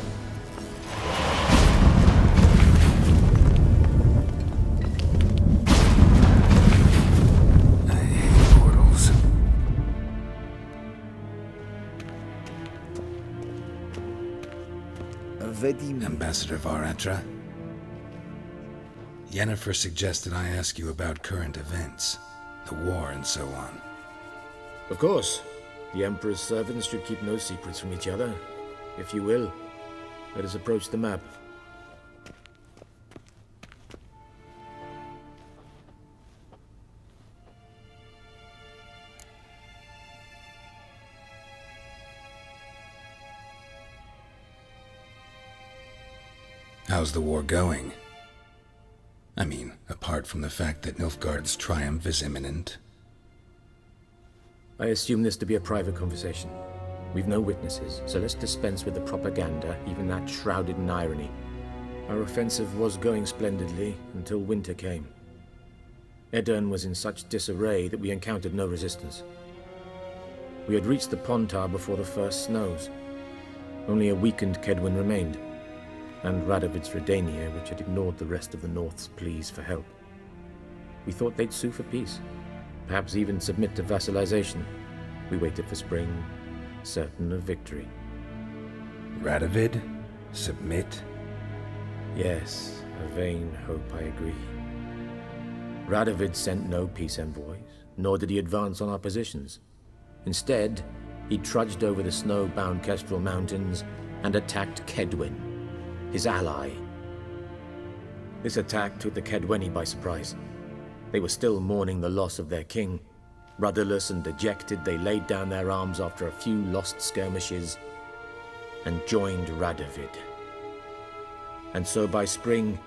Speaker 2: I hate portals. Ambassador Varatra? Yennefer suggested I ask you about current events, the war and so on.
Speaker 16: Of course. The Emperor's servants should keep no secrets from each other. If you will, let us approach the map.
Speaker 2: How's the war going? I mean, apart from the fact that Nilfgaard's triumph is imminent.
Speaker 16: I assume this to be a private conversation. We've no witnesses, so let's dispense with the propaganda, even that shrouded in irony. Our offensive was going splendidly until winter came. Edirn was in such disarray that we encountered no resistance. We had reached the Pontar before the first snows. Only a weakened Kedwin remained, and Radovid's Redania, which had ignored the rest of the North's pleas for help. We thought they'd sue for peace, perhaps even submit to vassalization. We waited for spring, certain of victory.
Speaker 2: Radovid? Submit?
Speaker 16: Yes, a vain hope, I agree. Radovid sent no peace envoys, nor did he advance on our positions. Instead, he trudged over the snow-bound Kestrel Mountains and attacked Kedwin, his ally. This attack took the Kedweni by surprise. They were still mourning the loss of their king. Rudderless and dejected, they laid down their arms after a few lost skirmishes and joined Radovid. And so by spring,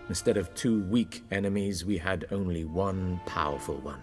Speaker 16: instead of 2 weak enemies, we had only one powerful one.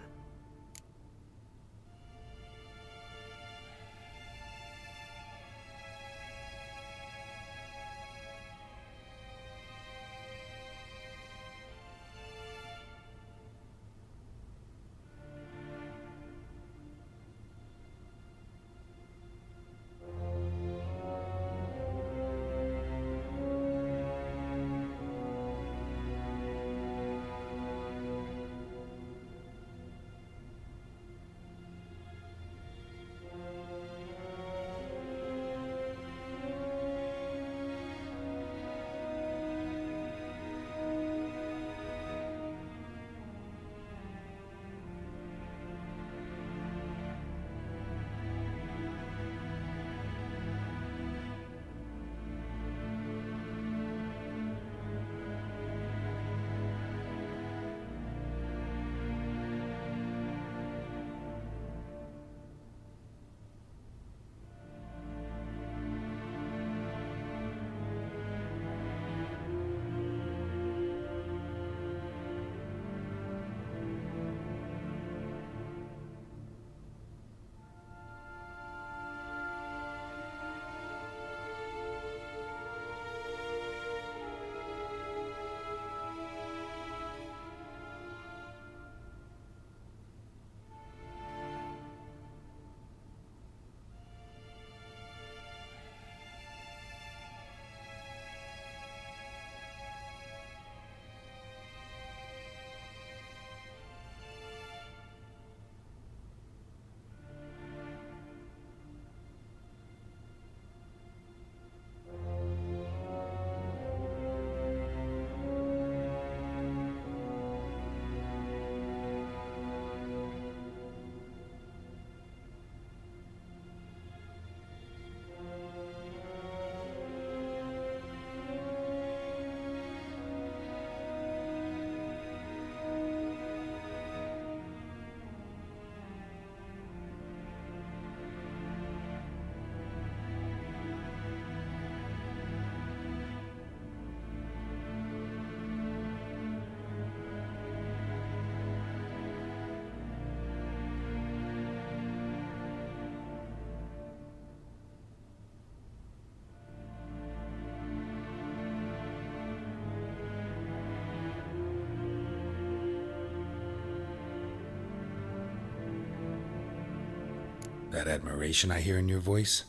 Speaker 2: That admiration I hear in your voice?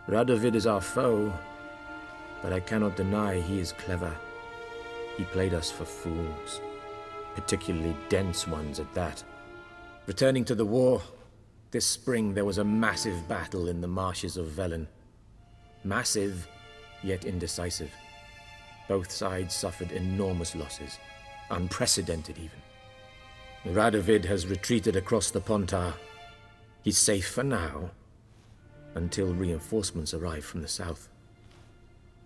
Speaker 16: Radovid is our foe, but I cannot deny he is clever. He played us for fools, particularly dense ones at that. Returning to the war, this spring there was a massive battle in the marshes of Velen. Massive, yet indecisive. Both sides suffered enormous losses, unprecedented even. Radovid has retreated across the Pontar. He's safe for now, until reinforcements arrive from the south.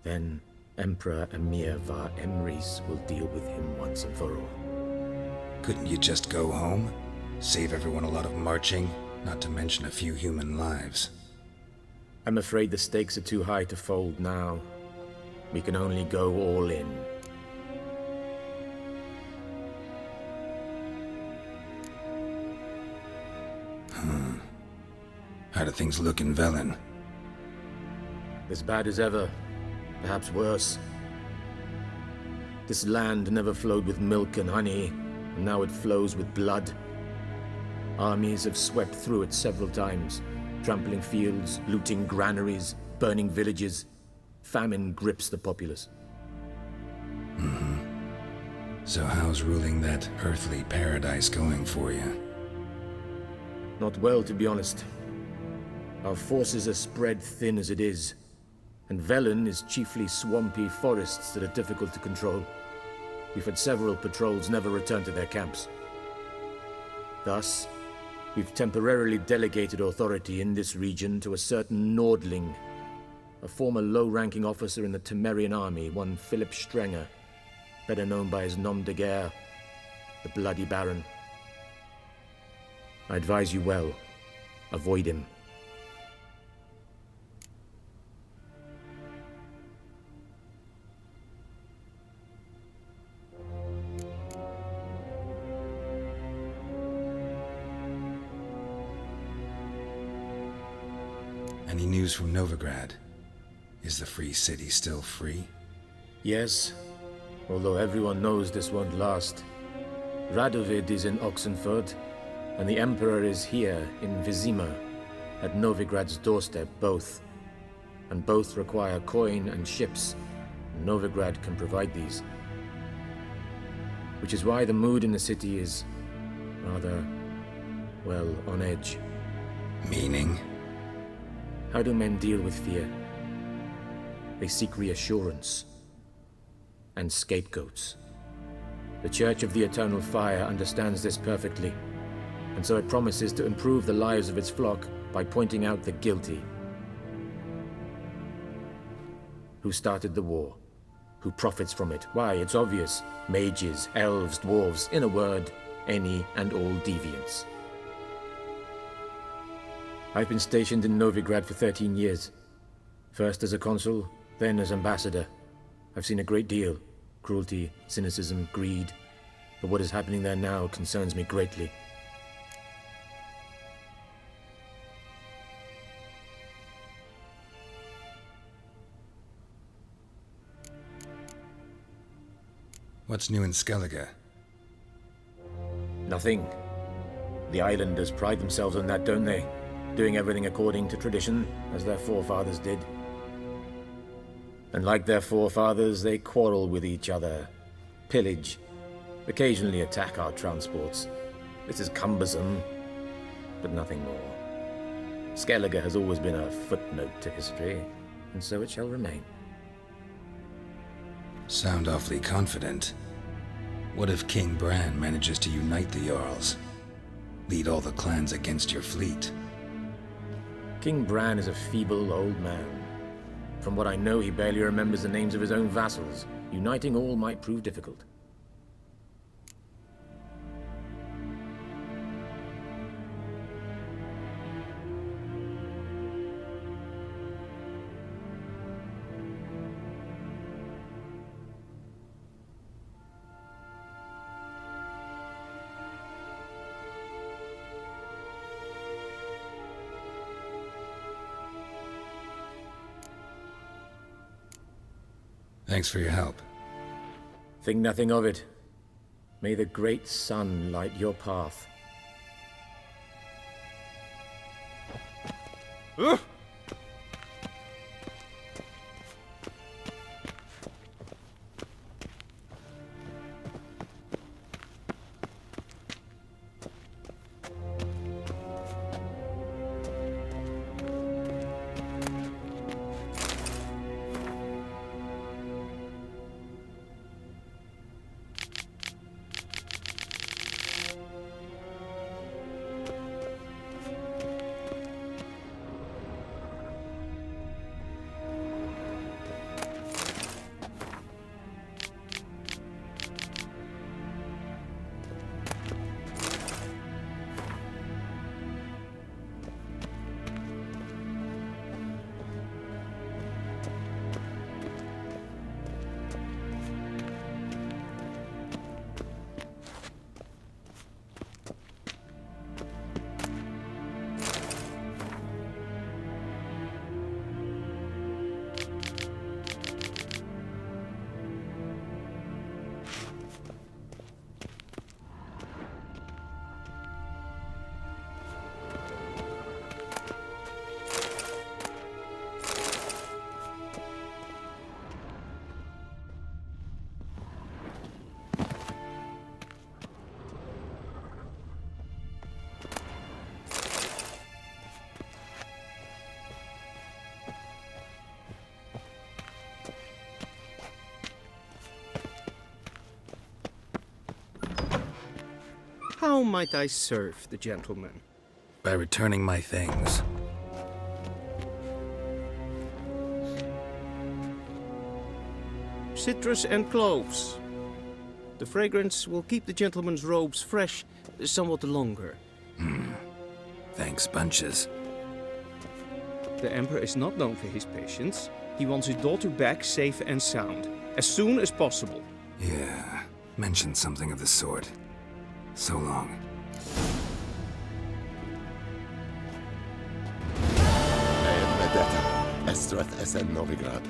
Speaker 16: Then Emperor Emir var Emrys will deal with him once and for all.
Speaker 2: Couldn't you just go home? Save everyone a lot of marching, not to mention a few human lives.
Speaker 16: I'm afraid the stakes are too high to fold now. We can only go all in.
Speaker 2: How do things look in Velen?
Speaker 16: As bad as ever, perhaps worse. This land never flowed with milk and honey, and now it flows with blood. Armies have swept through it several times, trampling fields, looting granaries, burning villages. Famine grips the populace.
Speaker 2: So how's ruling that earthly paradise going for you?
Speaker 16: Not well, to be honest. Our forces are spread thin as it is, and Velen is chiefly swampy forests that are difficult to control. We've had several patrols never return to their camps. Thus, we've temporarily delegated authority in this region to a certain Nordling, a former low-ranking officer in the Temerian army, one Philip Strenger, better known by his nom de guerre, the Bloody Baron. I advise you well. Avoid him.
Speaker 2: Any news from Novigrad? Is the free city still free?
Speaker 16: Yes, although everyone knows this won't last. Radovid is in Oxenford, and the Emperor is here in Vizima, at Novigrad's doorstep, both. And both require coin and ships. Novigrad can provide these. Which is why the mood in the city is rather, well, on edge.
Speaker 2: Meaning?
Speaker 16: How do men deal with fear? They seek reassurance and scapegoats. The Church of the Eternal Fire understands this perfectly, and so it promises to improve the lives of its flock by pointing out the guilty. Who started the war? Who profits from it? Why, it's obvious. Mages, elves, dwarves, in a word, any and all deviants. I've been stationed in Novigrad for 13 years. First as a consul, then as ambassador. I've seen a great deal. Cruelty, cynicism, greed. But what is happening there now concerns me greatly.
Speaker 2: What's new in Skellige?
Speaker 16: Nothing. The islanders pride themselves on that, don't they? Doing everything according to tradition, as their forefathers did. And like their forefathers, they quarrel with each other, pillage, occasionally attack our transports. This is cumbersome, but nothing more. Skellige has always been a footnote to history, and so it shall remain.
Speaker 2: Sound awfully confident. What if King Bran manages to unite the Jarls? Lead all the clans against your fleet?
Speaker 16: King Bran is a feeble old man. From what I know, he barely remembers the names of his own vassals. Uniting all might prove difficult.
Speaker 2: Thanks for your help.
Speaker 16: Think nothing of it. May the great sun light your path.
Speaker 5: How might I serve the gentleman?
Speaker 2: By returning my things.
Speaker 5: Citrus and cloves. The fragrance will keep the gentleman's robes fresh somewhat longer.
Speaker 2: Thanks, bunches.
Speaker 5: The Emperor is not known for his patience. He wants his daughter back safe and sound, as soon as possible.
Speaker 2: Yeah, mentioned something of the sort. So long.
Speaker 15: Vendetta, Estrath SN Novigrad.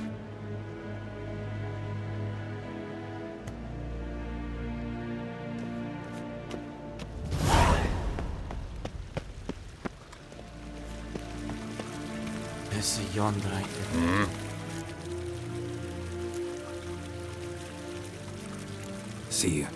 Speaker 5: Esse yonder.
Speaker 2: See you.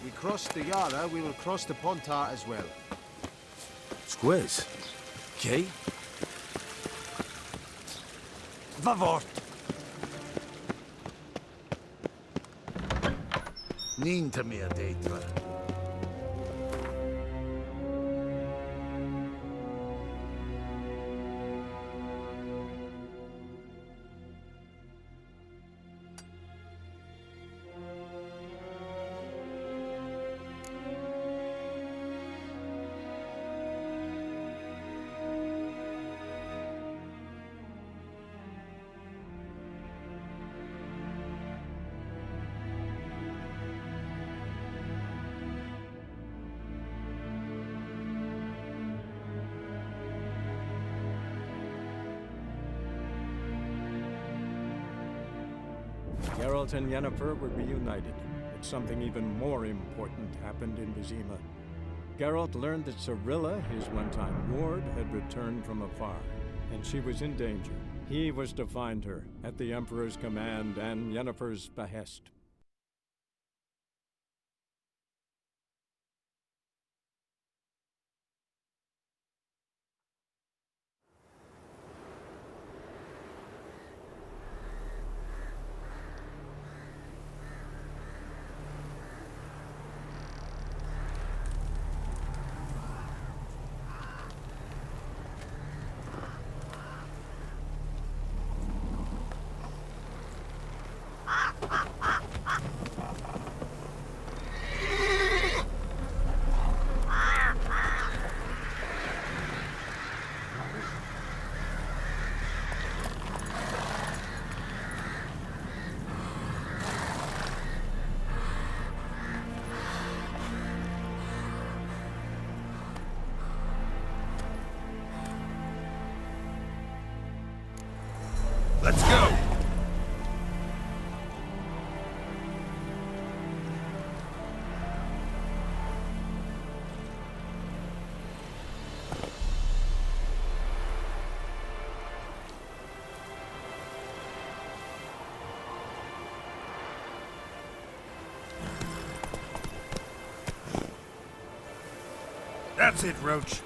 Speaker 14: We crossed the Yara, we will cross the Pontar as well.
Speaker 1: Squiz. Okay? Vavort!
Speaker 14: Ninta mea deitra.
Speaker 10: Geralt and Yennefer were reunited, but something even more important happened in Vizima. Geralt learned that Cirilla, his one-time ward, had returned from afar, and she was in danger. He was to find her, at the Emperor's command and Yennefer's behest.
Speaker 2: Let's go! That's it, Roach.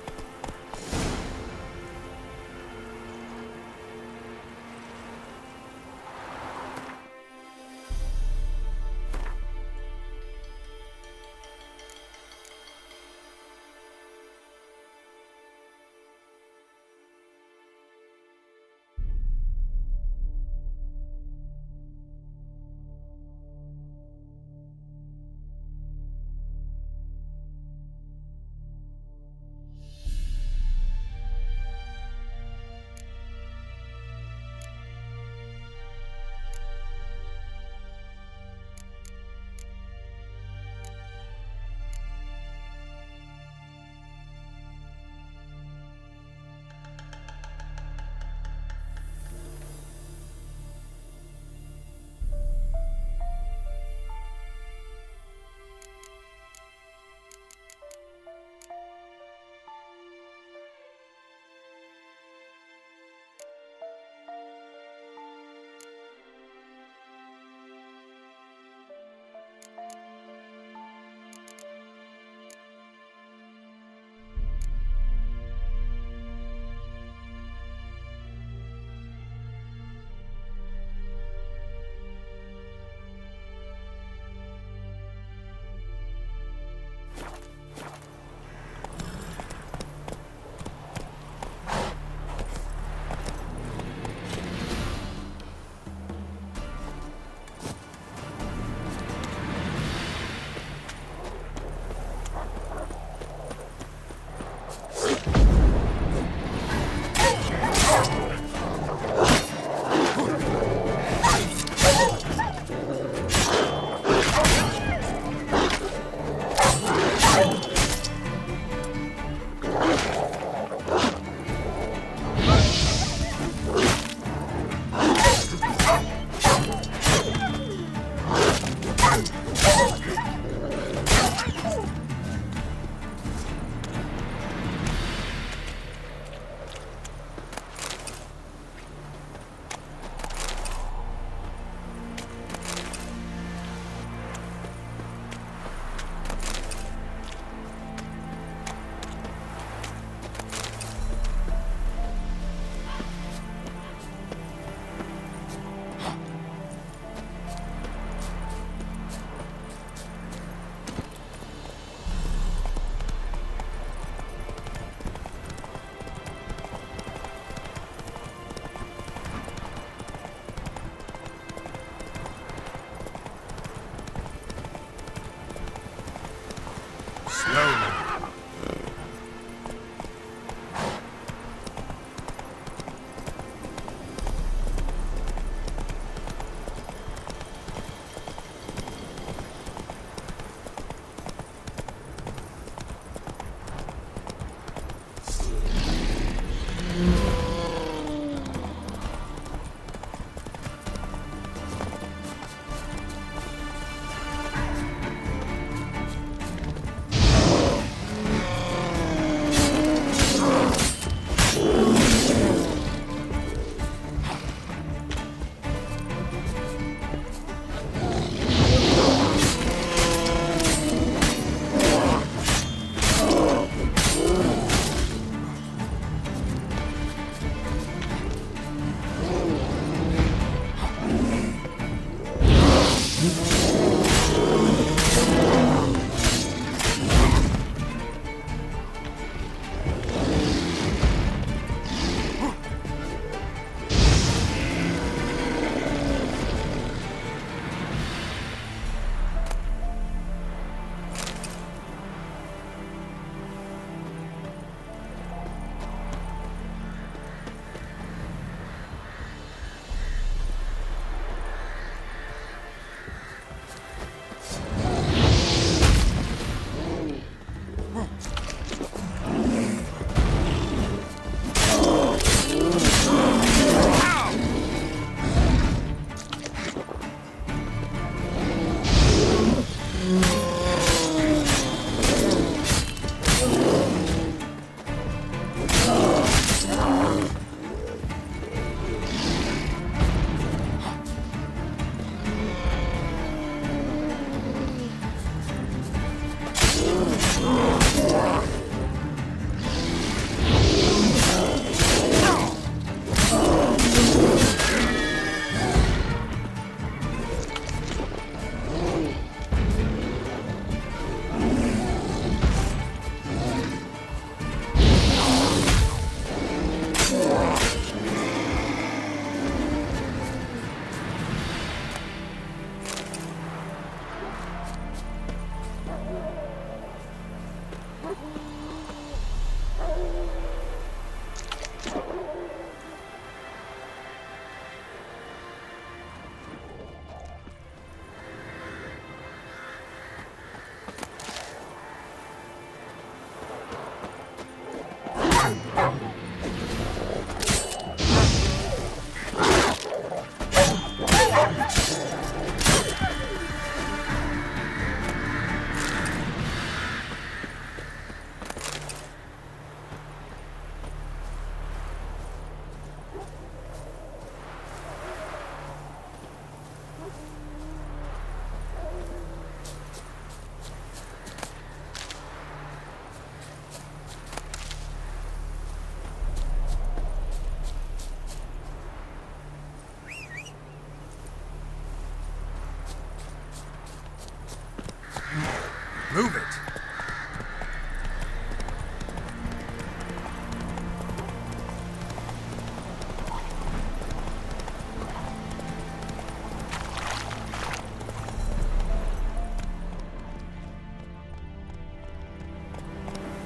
Speaker 2: Move it!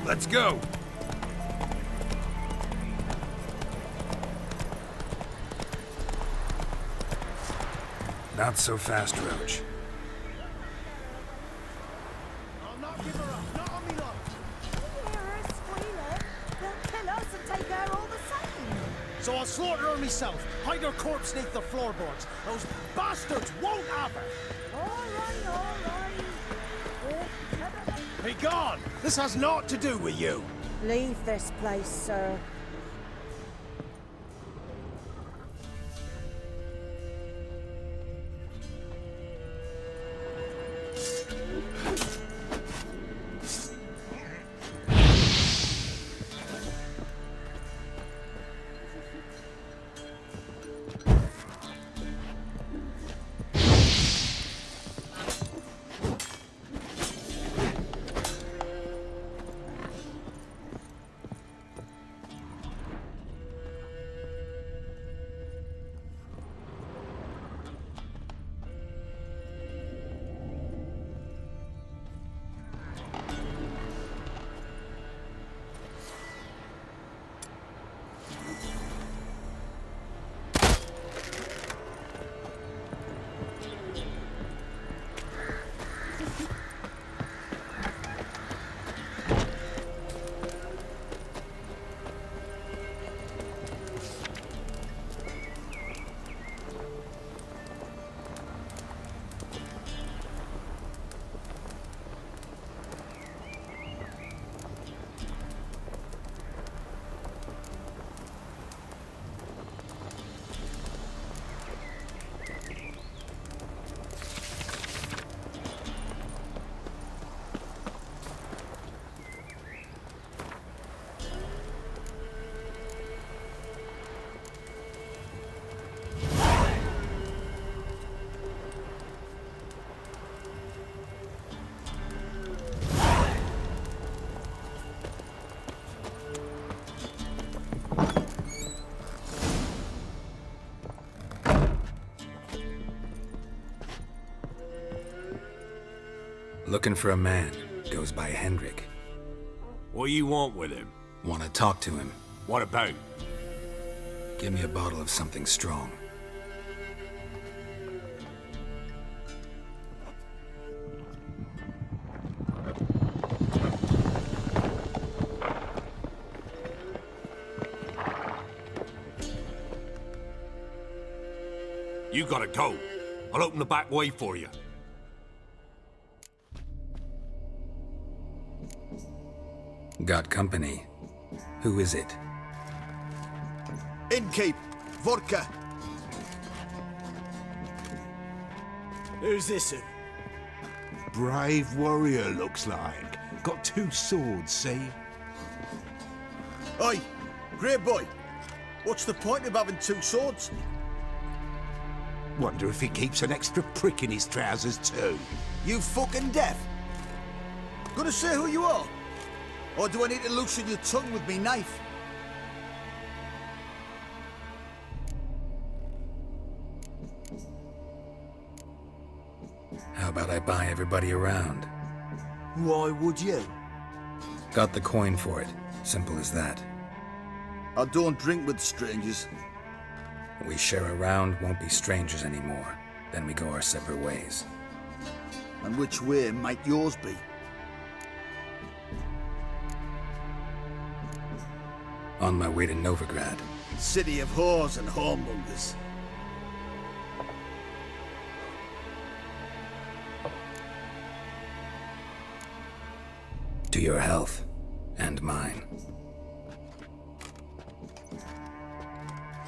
Speaker 4: Let's go!
Speaker 2: Not so fast, Roach.
Speaker 13: I'll not give her up, not on me lot.
Speaker 3: You hear her squealing? They'll kill us and take her all the same.
Speaker 13: So I'll slaughter her myself, hide her corpse neath the floorboards. Those bastards won't have her.
Speaker 3: All right.
Speaker 13: Be gone! This has naught to do with you.
Speaker 3: Leave this place, sir.
Speaker 2: Looking for a man. Goes by Hendrik.
Speaker 4: What do you want with him?
Speaker 2: Want to talk to him.
Speaker 4: What about?
Speaker 2: Give me a bottle of something strong.
Speaker 4: You gotta go. I'll open the back way for you.
Speaker 2: Got company. Who is it?
Speaker 12: Innkeep, vodka.
Speaker 13: Who's this?
Speaker 17: Brave warrior, looks like. Got 2 swords, see?
Speaker 12: Oi, grey boy. What's the point of having 2 swords?
Speaker 17: Wonder if he keeps an extra prick in his trousers too.
Speaker 12: You fucking deaf? Gonna say who you are? Or do I need to loosen your tongue with me knife?
Speaker 2: How about I buy everybody around?
Speaker 12: Why would you?
Speaker 2: Got the coin for it. Simple as that.
Speaker 12: I don't drink with strangers.
Speaker 2: We share a round, won't be strangers anymore. Then we go our separate ways.
Speaker 12: And which way might yours be?
Speaker 2: On my way to Novigrad.
Speaker 12: City of whores and whoremongers.
Speaker 2: To your health. And mine.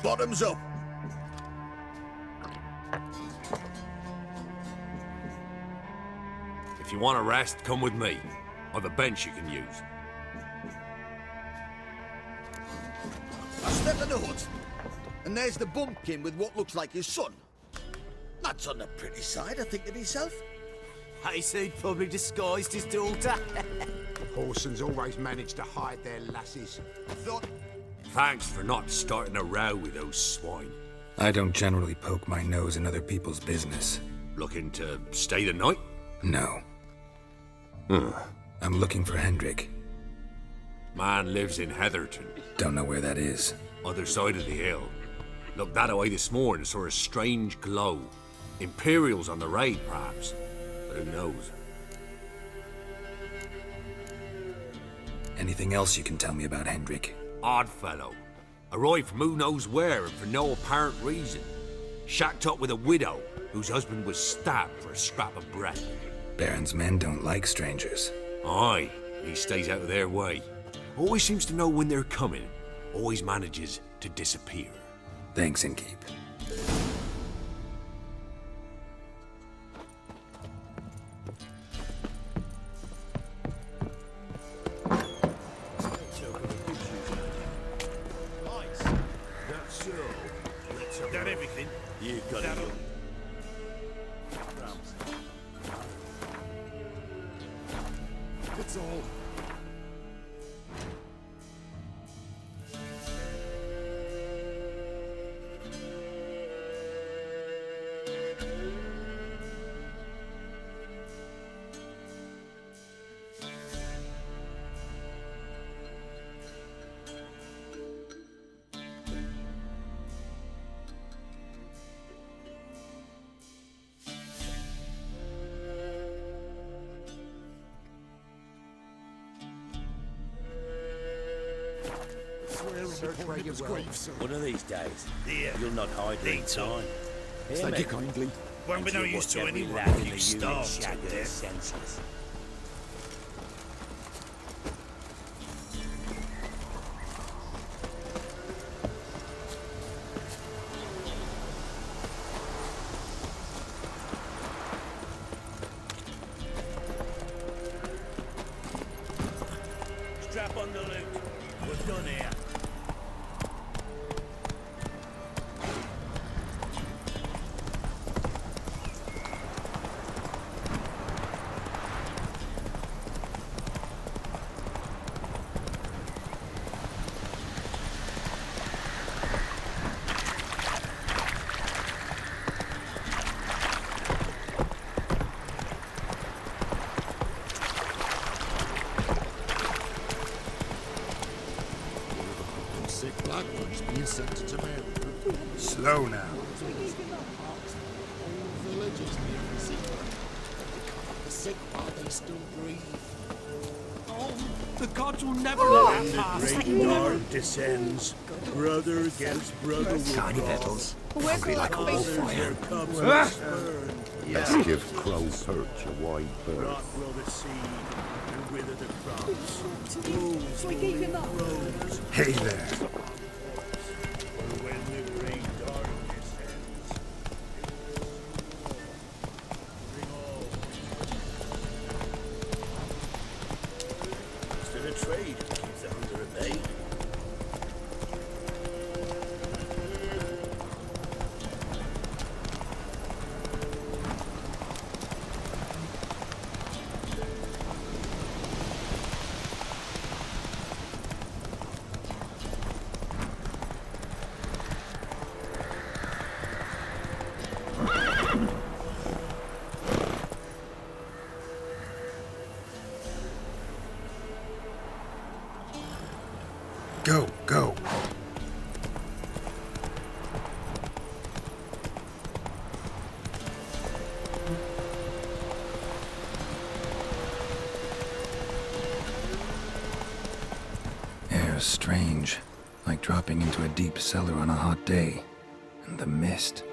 Speaker 12: Bottoms up!
Speaker 4: If you want a rest, come with me. Or the bench you can use.
Speaker 12: I step in the hut, and there's the bumpkin with what looks like his son. That's on the pretty side, I think to myself. Hayseed probably disguised his daughter.
Speaker 17: Horsons always manage to hide their lasses.
Speaker 4: Thanks for not starting a row with those swine.
Speaker 2: I don't generally poke my nose in other people's business.
Speaker 4: Looking to stay the night?
Speaker 2: No. I'm looking for Hendrik.
Speaker 4: Man lives in Heatherton.
Speaker 2: Don't know where that is.
Speaker 4: Other side of the hill. Looked that away this morning, saw a strange glow. Imperials on the raid, perhaps. But who knows?
Speaker 2: Anything else you can tell me about Hendrik?
Speaker 4: Odd fellow. Arrived from who knows where and for no apparent reason. Shacked up with a widow whose husband was stabbed for a scrap of bread.
Speaker 2: Baron's men don't like strangers.
Speaker 4: Aye, he stays out of their way. Always seems to know when they're coming. Always manages to disappear.
Speaker 2: Thanks, Innkeep.
Speaker 13: That everything?
Speaker 4: You got it.
Speaker 13: That's all.
Speaker 15: One of these days,
Speaker 13: Here.
Speaker 15: you'll not hide in time.
Speaker 13: Thank you
Speaker 15: kindly.
Speaker 13: Won't be no use to anyone
Speaker 15: lad
Speaker 13: if
Speaker 15: in
Speaker 13: you
Speaker 15: the
Speaker 13: starve
Speaker 15: unit
Speaker 13: to
Speaker 15: shag their
Speaker 13: death.
Speaker 15: senses.
Speaker 13: Strap on the loot. We're done here.
Speaker 17: Sick black ones being sent to America.
Speaker 2: Slow now.
Speaker 17: Villages near the sea. The sick while they still breathe.
Speaker 13: The gods will never let that pass.
Speaker 3: Is that you?
Speaker 13: Dark descends. Brother against brother.
Speaker 12: Tiny petals.
Speaker 3: Hungry like a
Speaker 13: Here comes the spurn.
Speaker 15: Let's give Crow Perch a wide berth.
Speaker 13: Rot will the seed and wither the crops. Wolves will eat crows.
Speaker 2: Hey there.
Speaker 13: When the great darkness ends, bring all. Instead of trade, keep the hunger at bay.
Speaker 2: Go, go. Air's strange, like dropping into a deep cellar on a hot day. And the mist.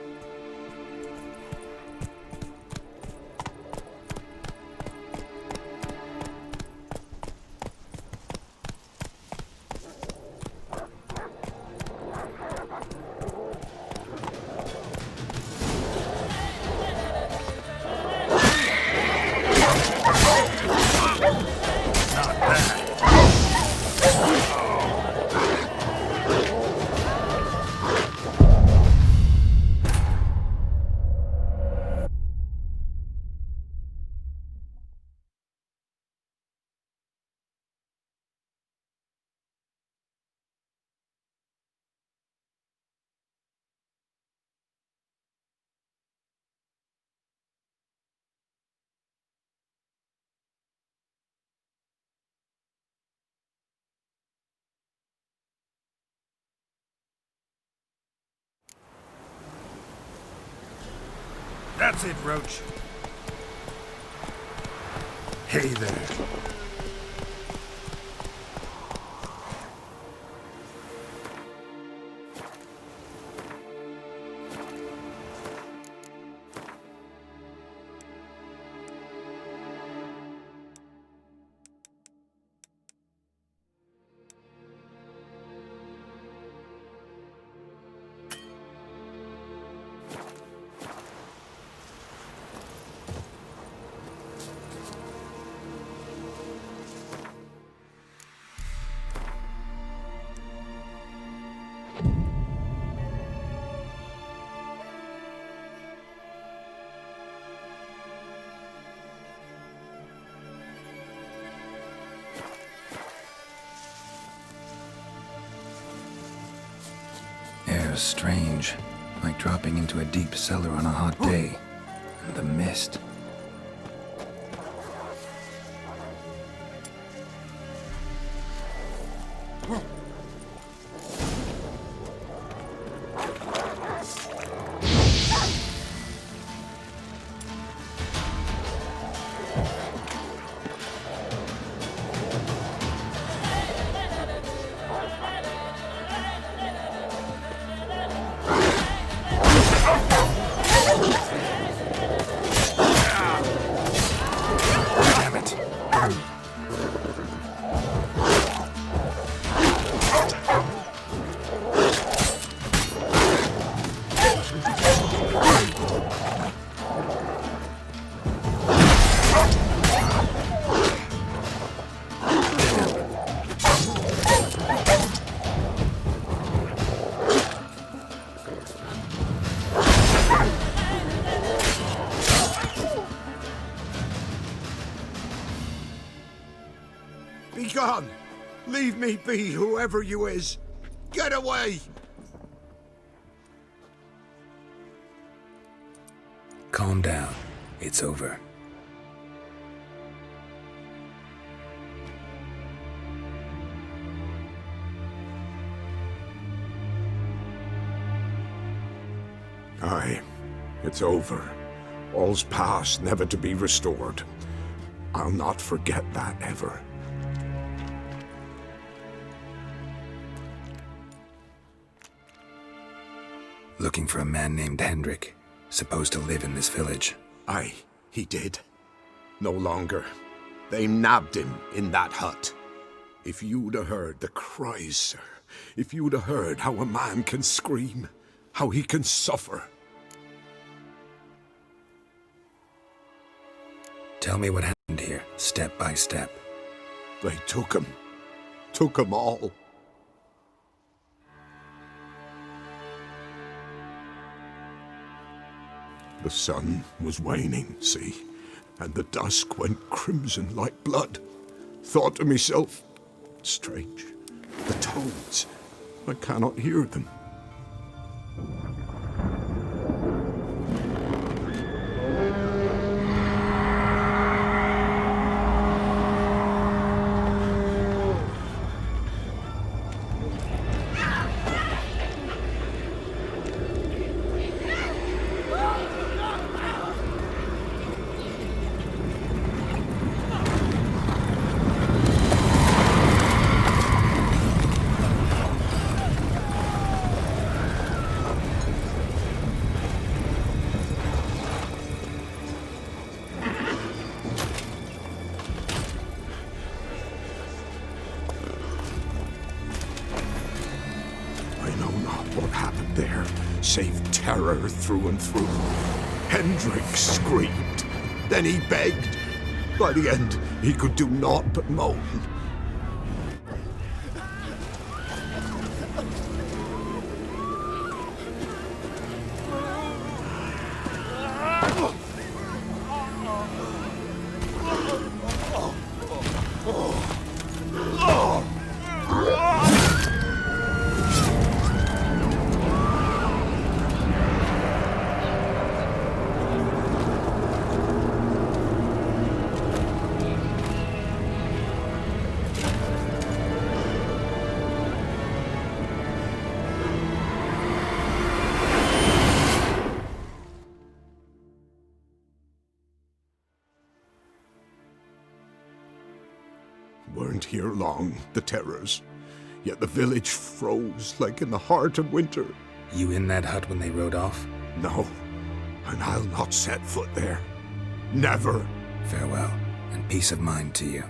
Speaker 2: That's it, Roach. Hey there. Air's strange, like dropping into a deep cellar on a hot day. And the mist.
Speaker 17: Be gone! Leave me be, whoever you is! Get away!
Speaker 2: Calm down. It's over.
Speaker 17: Aye, it's over. All's past, never to be restored. I'll not forget that ever.
Speaker 2: Looking for a man named Hendrik, supposed to live in this village.
Speaker 17: Aye, he did. No longer. They nabbed him in that hut. If you'd have heard the cries, sir, if you'd have heard how a man can scream, how he can suffer.
Speaker 2: Tell me what happened here, step by step.
Speaker 17: They took him. Took him all. The sun was waning, see, and the dusk went crimson like blood. Thought to myself, strange, the toads, I cannot hear them. Save terror through and through. Hendrik screamed. Then he begged. By the end, he could do naught but moan. weren't here long, the terrors. Yet the village froze like in the heart of winter.
Speaker 2: You in that hut when they rode off?
Speaker 17: No, and I'll not set foot there. Never.
Speaker 2: Farewell, and peace of mind to you.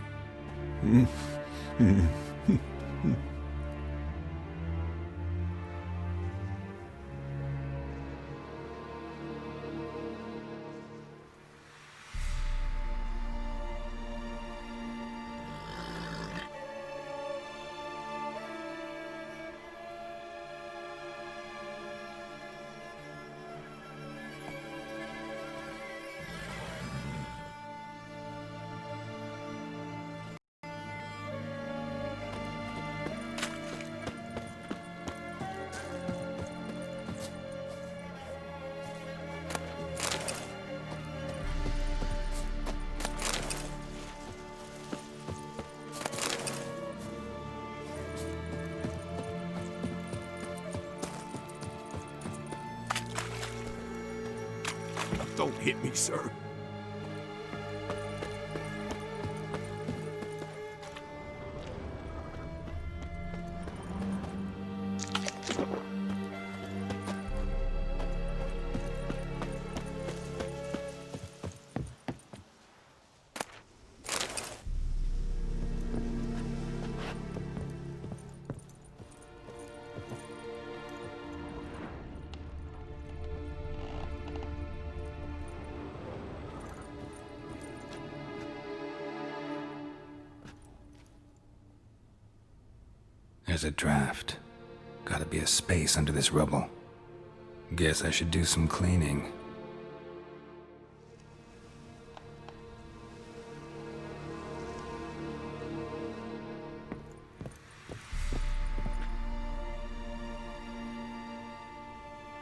Speaker 17: Don't hit me, sir.
Speaker 2: There's a draft. Gotta be a space under this rubble. Guess I should do some cleaning.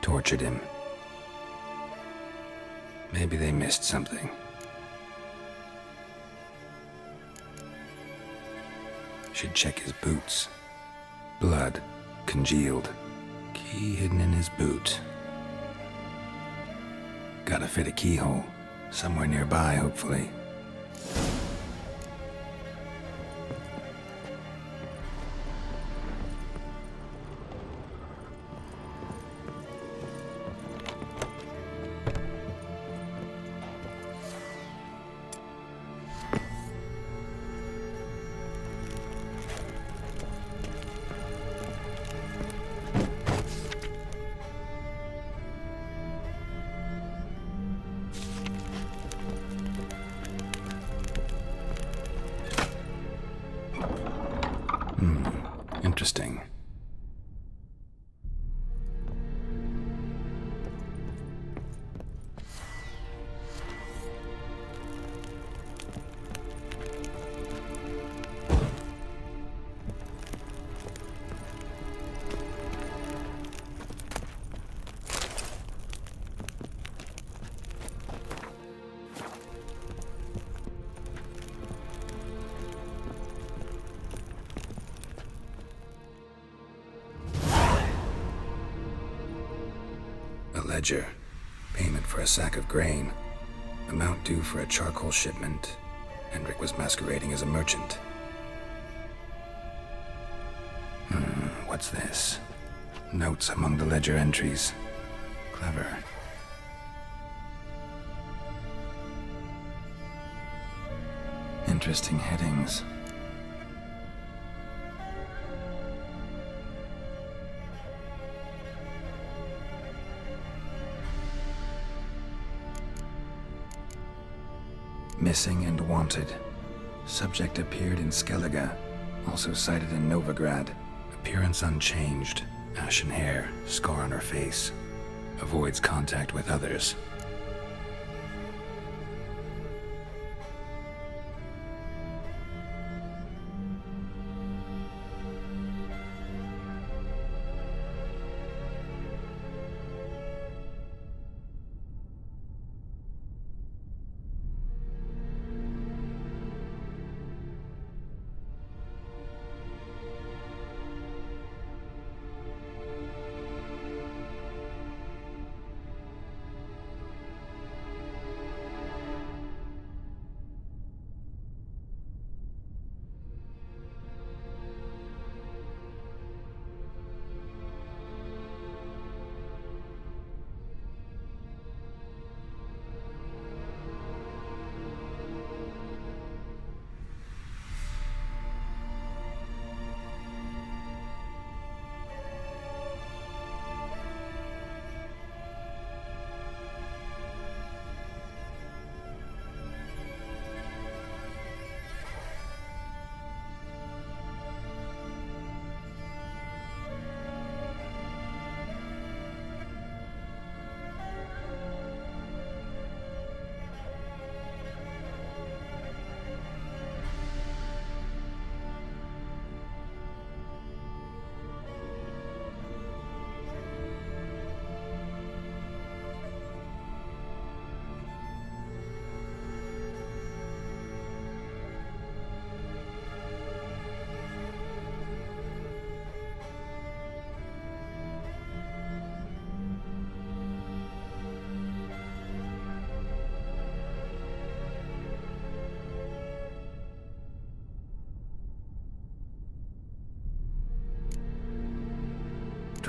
Speaker 2: Tortured him. Maybe they missed something. Should check his boots. Blood, congealed. Key hidden in his boot. Gotta fit a keyhole. Somewhere nearby, hopefully. Interesting. Ledger. Payment for a sack of grain. Amount due for a charcoal shipment. Hendrik was masquerading as a merchant. What's this? Notes among the ledger entries. Clever. Interesting headings. Missing and wanted. Subject appeared in Skellige, also sighted in Novigrad. Appearance unchanged. Ashen hair, scar on her face. Avoids contact with others.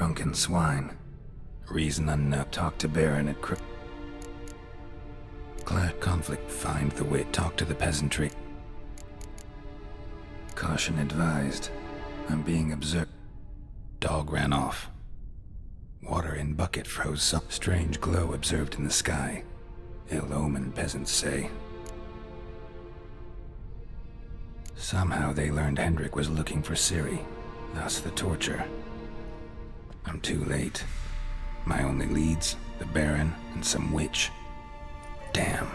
Speaker 2: Drunken swine. Reason unknown. Talk to Baron at Clash conflict. Find the wit. Talk to the peasantry. Caution advised. I'm being observed. Dog ran off. Water in bucket froze some. Strange glow observed in the sky. Ill omen, peasants say. Somehow they learned Hendrik was looking for Ciri, thus the torture. I'm too late. My only leads, the Baron and some witch. Damn.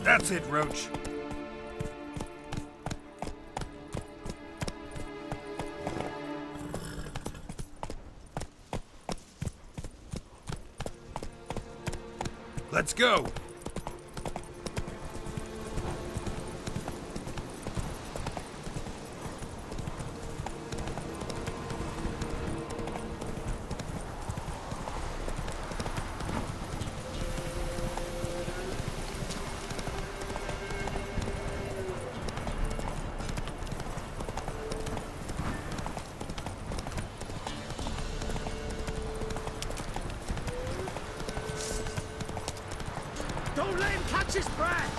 Speaker 18: That's it, Roach.
Speaker 2: Let's go!
Speaker 13: Don't let him catch his breath!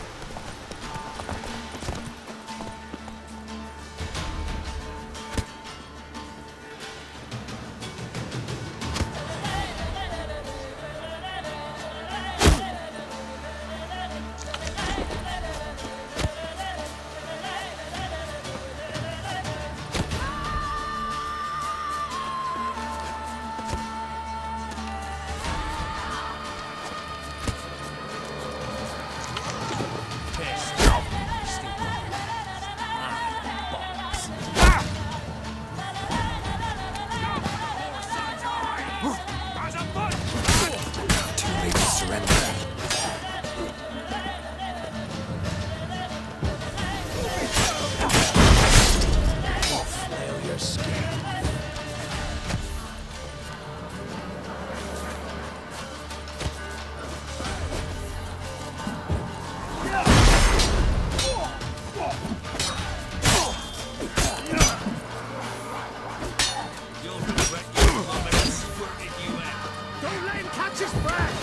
Speaker 13: Don't let him catch his breath!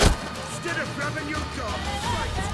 Speaker 13: Instead of grabbing your gun, fight!